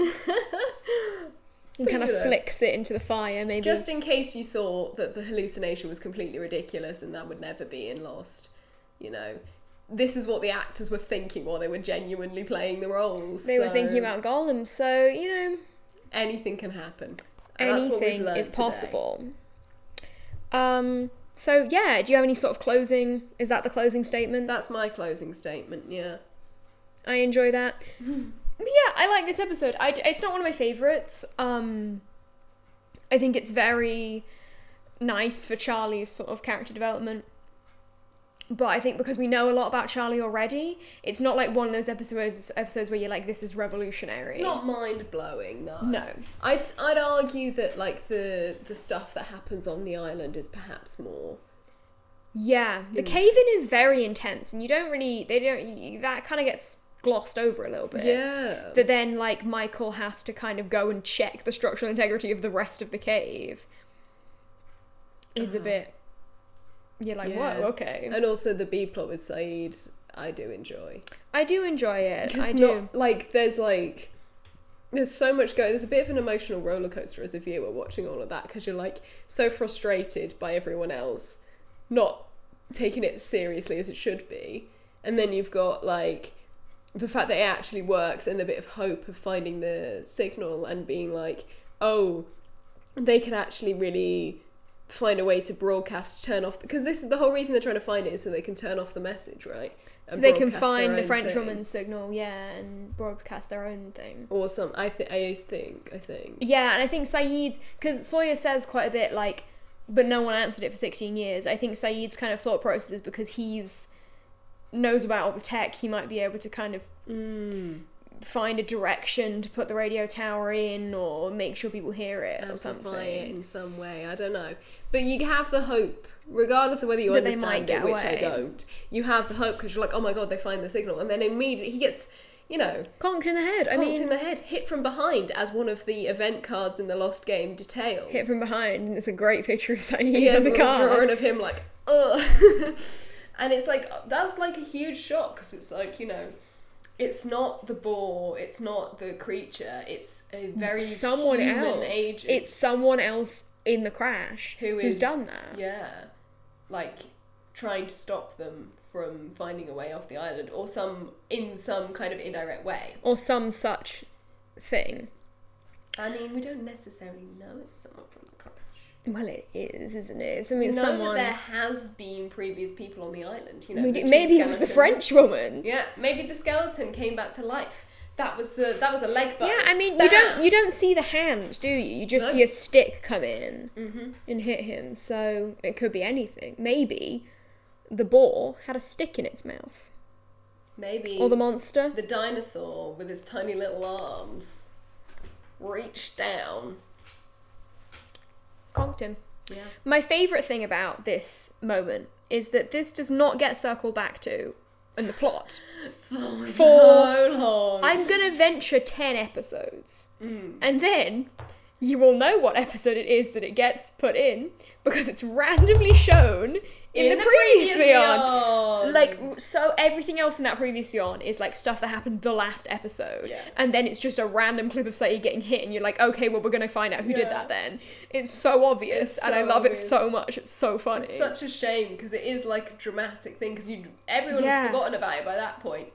He kind of flicks it into the fire, maybe. Just in case you thought that the hallucination was completely ridiculous and that would never be in Lost, you know, this is what the actors were thinking while they were genuinely playing the roles. They were thinking about Gollum, so, you know... Anything can happen. And anything is possible. So, yeah, do you have any sort of closing... Is that the closing statement? That's my closing statement, yeah. I enjoy that. But yeah, I like this episode. It's not one of my favourites. I think it's very nice for Charlie's sort of character development. But I think because we know a lot about Charlie already, it's not like one of those episodes where you're like, this is revolutionary. It's not mind-blowing, no. No. I'd argue that, like, the stuff that happens on the island is perhaps more... Yeah, the cave-in is very intense, and that kind of gets glossed over a little bit. Yeah. But then, like, Michael has to kind of go and check the structural integrity of the rest of the cave. Is a bit... You're like, whoa, okay. And also the B-plot with Saeed, I do enjoy. I do enjoy it. I do. Not, like, there's so much going. There's a bit of an emotional roller coaster as a viewer watching all of that, because you're, like, so frustrated by everyone else not taking it seriously as it should be. And then you've got, like, the fact that it actually works and the bit of hope of finding the signal and being like, oh, they can actually really find a way to turn off, because this is the whole reason they're trying to find it, is so they can turn off the message, right? So they can find the French woman's signal, yeah, and broadcast their own thing. Awesome. I think. Yeah, and I think Saeed's, because Sawyer says quite a bit, like, but no one answered it for 16 years. I think Saeed's kind of thought process is because he's knows about all the tech, he might be able to kind of find a direction to put the radio tower in, or make sure people hear it, or something. Amplify it in some way. I don't know, but you have the hope, regardless of whether you understand it, which I don't. You have the hope because you're like, oh my god, they find the signal, and then immediately he gets, you know, conked in the head. Hit from behind, as one of the event cards in the Lost game details. Hit from behind, and it's a great picture of Saeed in the car. Drawing of him like, ugh. And it's like, that's like a huge shock, because it's like, you know, it's not the boar, it's not the creature, it's a very human agent. It's someone else in the crash who's done that. Yeah. Like, trying to stop them from finding a way off the island, or in some kind of indirect way. Or some such thing. I mean, we don't necessarily know it's someone from the crash. Well, it is, isn't it? I mean, that there has been previous people on the island. You know, maybe it was the French woman. Yeah, maybe the skeleton came back to life. That was a leg bone. Yeah, I mean, you don't see the hand, do you? You just see a stick come in and hit him. So it could be anything. Maybe the boar had a stick in its mouth. Maybe. Or the monster. The dinosaur with his tiny little arms reached down. Conked him. Yeah. My favourite thing about this moment is that this does not get circled back to in the plot. For so long. I'm going to venture 10 episodes. And then you will know what episode it is that it gets put in, because it's randomly shown in the previously on. Like, so everything else in that previously on is like stuff that happened the last episode. Yeah. And then it's just a random clip of Saeed getting hit, and you're like, okay, well, we're going to find out who did that then. It's so obvious, and I love it so much. It's so funny. It's such a shame, because it is like a dramatic thing, because everyone's forgotten about it by that point,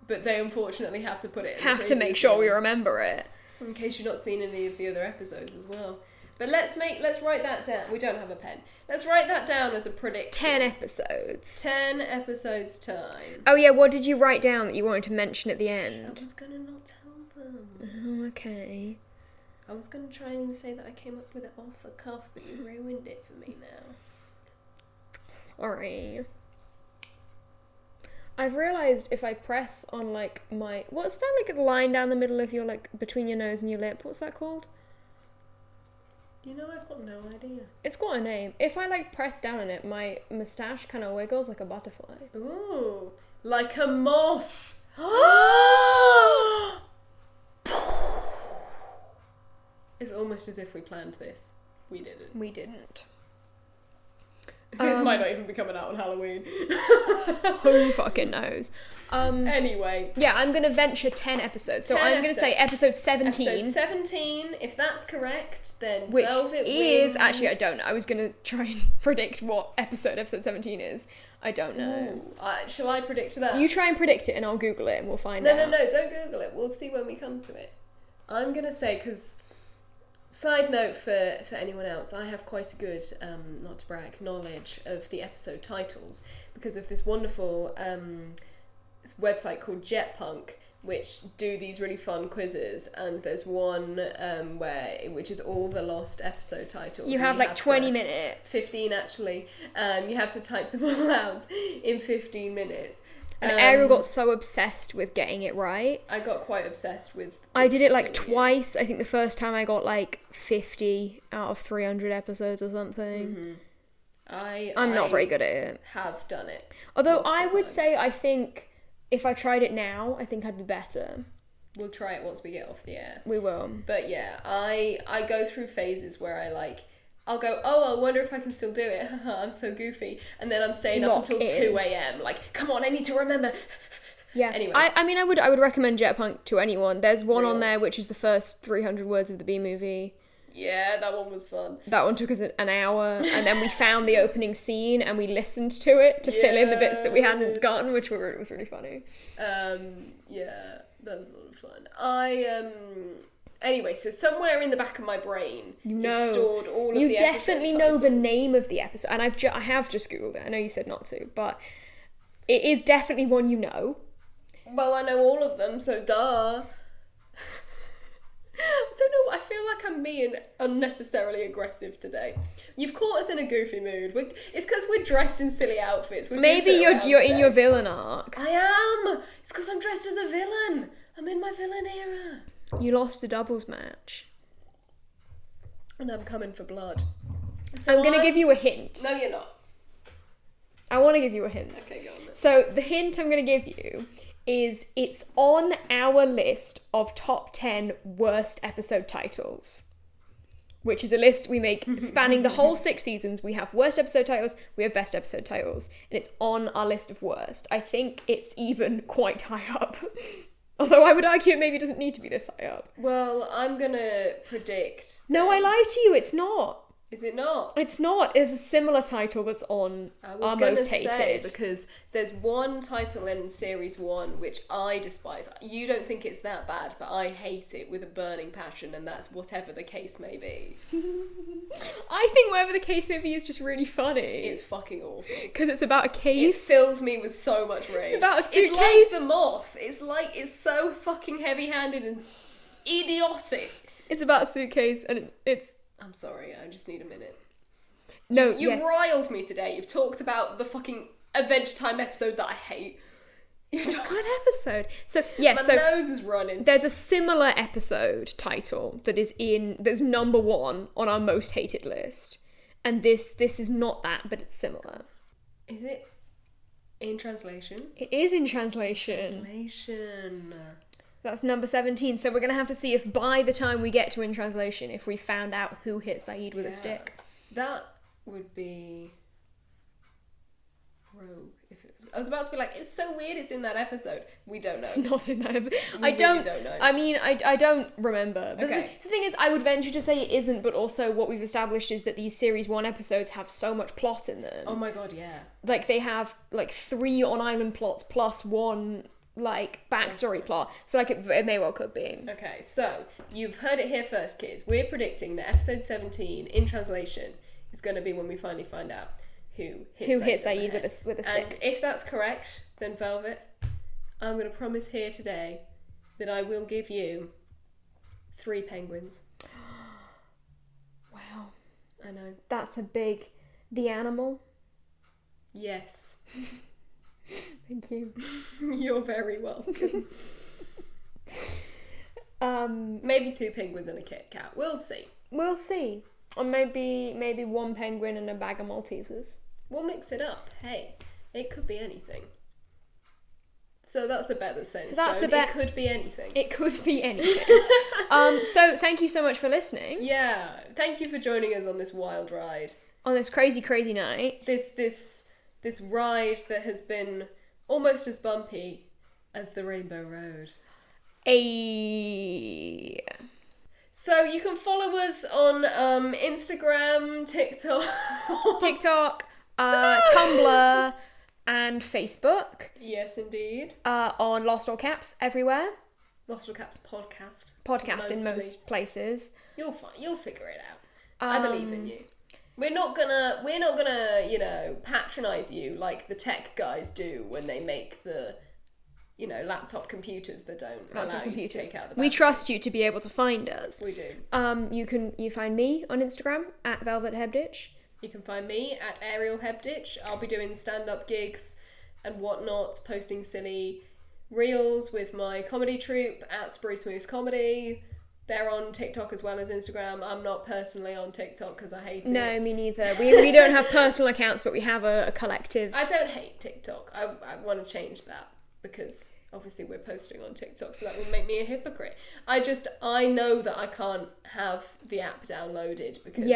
but they unfortunately have to put it in have to make sure we remember it. In case you've not seen any of the other episodes as well. But let's write that down. We don't have a pen. Let's write that down as a prediction. 10 episodes. 10 episodes time. Oh yeah, what did you write down that you wanted to mention at the end? I was going to not tell them. Oh, okay. I was going to try and say that I came up with it off the cuff, but you ruined it for me now. Sorry. I've realised if I press on, like, my... What's that, like, line down the middle of your, like, between your nose and your lip? What's that called? You know, I've got no idea. It's got a name. If I, like, press down on it, my moustache kind of wiggles like a butterfly. Ooh. Like a moth. It's almost as if we planned this. We didn't. We didn't. This might not even be coming out on Halloween. Who fucking knows? Anyway. Yeah, I'm going to venture 10 episodes. So I'm going to say episode 17. Episode 17, if that's correct, then which Velvet is... wins. Actually, I don't know. I was going to try and predict what episode 17 is. I don't know. Shall I predict that? You try and predict it and I'll Google it and we'll find out. No, don't Google it. We'll see when we come to it. I'm going to say, because... Side note for anyone else, I have quite a good, not to brag, knowledge of the episode titles because of this wonderful this website called Jetpunk, which do these really fun quizzes, and there's one which is all the Lost episode titles. You have like 20 minutes. 15 actually. You have to type them all out in 15 minutes. And Ariel got so obsessed with getting it right. I got quite obsessed with I did it like twice. I think the first time I got like 50 out of 300 episodes or something. Mm-hmm. I'm not very good at it. Have done it. Although I would say I think if I tried it now, I think I'd be better. We'll try it once we get off the air. We will. But yeah, I go through phases where I'll go, oh, I wonder if I can still do it. I'm so goofy. And then I'm staying up until 2 a.m. Like, come on, I need to remember. Yeah. Anyway. I mean, I would recommend Jetpunk to anyone. There's one on there which is the first 300 words of the B-movie. Yeah, that one was fun. That one took us an hour. And then we found the opening scene and we listened to it to fill in the bits that we hadn't gotten, which was really funny. Yeah, that was a lot of fun. Anyway, so somewhere in the back of my brain, is stored all of the episode titles. You definitely know the name of the episode, and I have just Googled it. I know you said not to, but it is definitely one you know. Well, I know all of them, so duh. I don't know, I feel like I'm being unnecessarily aggressive today. You've caught us in a goofy mood. It's because we're dressed in silly outfits. Maybe you're in your villain arc. I am! It's because I'm dressed as a villain. I'm in my villain era. You lost a doubles match. And I'm coming for blood. So I'm going to give you a hint. No, you're not. I want to give you a hint. Okay, go on then. So the hint I'm going to give you is it's on our list of top 10 worst episode titles, which is a list we make spanning the whole 6 seasons. We have worst episode titles, we have best episode titles, and it's on our list of worst. I think it's even quite high up. Although I would argue it maybe doesn't need to be this high up. Well, I'm going to predict... No, I lied to you. It's not. Is it not? It's not. It's a similar title that's on our most hated. Say, because there's one title in series 1 which I despise. You don't think it's that bad, but I hate it with a burning passion, and that's whatever the case may be. I think whatever the case may be is just really funny. It's fucking awful. Because it's about a case. It fills me with so much rage. It's about a suitcase. It's like the Moth. It's so fucking heavy-handed and idiotic. It's about a suitcase, and it's... I'm sorry, I just need a minute. No, You've riled me today. You've talked about the fucking Adventure Time episode that I hate. It's a good episode. So, yeah, My nose is running. There's a similar episode title that's number 1 on our most hated list. And this is not that, but it's similar. Is it in translation? It is in translation. That's number 17. So we're going to have to see if by the time we get to in translation, if we found out who hit Saeed with a stick. That would be rogue. I was about to be like, it's so weird it's in that episode. We don't know. It's not in that episode. I don't know. I mean, I don't remember. But okay. The thing is, I would venture to say it isn't, but also what we've established is that these series 1 episodes have so much plot in them. Oh my god, yeah. Like, they have, 3 on-island plots plus 1... backstory plot, so it may well could be. Okay, so you've heard it here first, kids. We're predicting that episode 17 in translation is going to be when we finally find out who hit Saeed with a stick. And if that's correct, then Velvet, I'm going to promise here today that I will give you 3 penguins. Wow, I know. That's a big... The animal? Yes. Thank you. You're very welcome. Maybe 2 penguins and a Kit Kat. We'll see. Or maybe 1 penguin and a bag of Maltesers. We'll mix it up. Hey, it could be anything. So that's a bet that's set in So that's stone. a bet. It could be anything. It could be anything. So thank you so much for listening. Yeah. Thank you for joining us on this wild ride. On this crazy, crazy night. This ride that has been almost as bumpy as the Rainbow Road. So you can follow us on Instagram, TikTok, Tumblr, and Facebook. Yes, indeed. On Lost All Caps everywhere. LOSTALLCAPS-podcast. Podcast in most places. You'll figure it out. I believe in you. We're not gonna, patronize you like the tech guys do when they make the, laptop computers that don't allow you to take out the battery. We trust you to be able to find us. We do. You find me on Instagram at Velvet Hebditch. You can find me at Ariel Hebditch. I'll be doing stand-up gigs and whatnot, posting silly reels with my comedy troupe at Spruce Moose Comedy. They're on TikTok as well as Instagram. I'm not personally on TikTok because I hate it. No, me neither. We don't have personal accounts, but we have a collective. I don't hate TikTok. I want to change that because obviously we're posting on TikTok, so that would make me a hypocrite. I know that I can't have the app downloaded because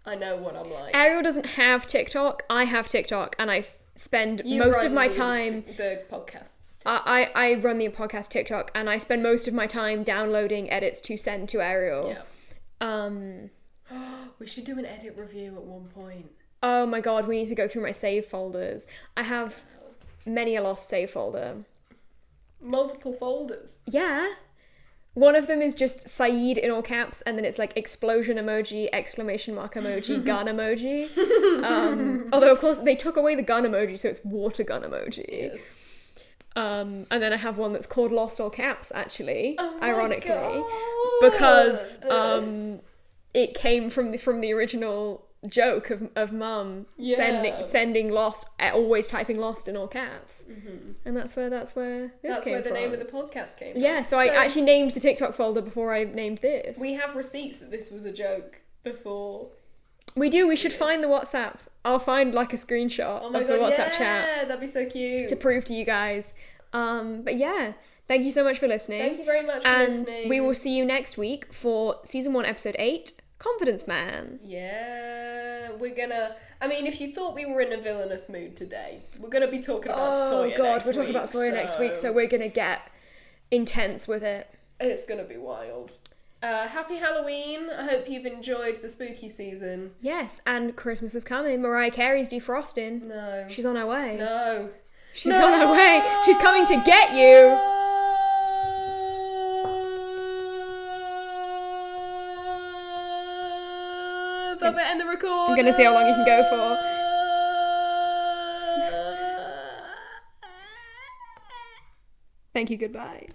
I know what I'm like. Ariel doesn't have TikTok. I have TikTok, and I spend most of my time... The podcasts. I run the podcast TikTok, and I spend most of my time downloading edits to send to Ariel. Yeah. We should do an edit review at one point. Oh my god, we need to go through my save folders. I have many a lost save folder. Multiple folders? Yeah. One of them is just Saeed in all caps, and then it's like explosion emoji, exclamation mark emoji, gun emoji. Although, of course, they took away the gun emoji, so it's water gun emoji. Yes. And then I have one that's called Lost All Caps, actually, ironically, God. Because it came from the original joke of Mum sending Lost, always typing Lost in all caps, and that's where this came the from. name of the podcast came from. Yeah, so I actually named the TikTok folder before I named this. We have receipts that this was a joke before. We do. We should find the WhatsApp. I'll find like a screenshot of the WhatsApp chat. Yeah, that'd be so cute to prove to you guys. But yeah, thank you so much for listening. Thank you very much for listening. And we will see you next week for season 1, episode 8, Confidence Man. Yeah, we're gonna... I mean, if you thought we were in a villainous mood today, we're gonna be talking about Sawyer next week. We're talking about Sawyer next week, so we're gonna get intense with it. It's gonna be wild. Happy Halloween. I hope you've enjoyed the spooky season. Yes, and Christmas is coming. Mariah Carey's defrosting. No. She's on her way. No. She's on her way. She's coming to get you. Velvet, end the record. I'm gonna see how long you can go for. Thank you, goodbye.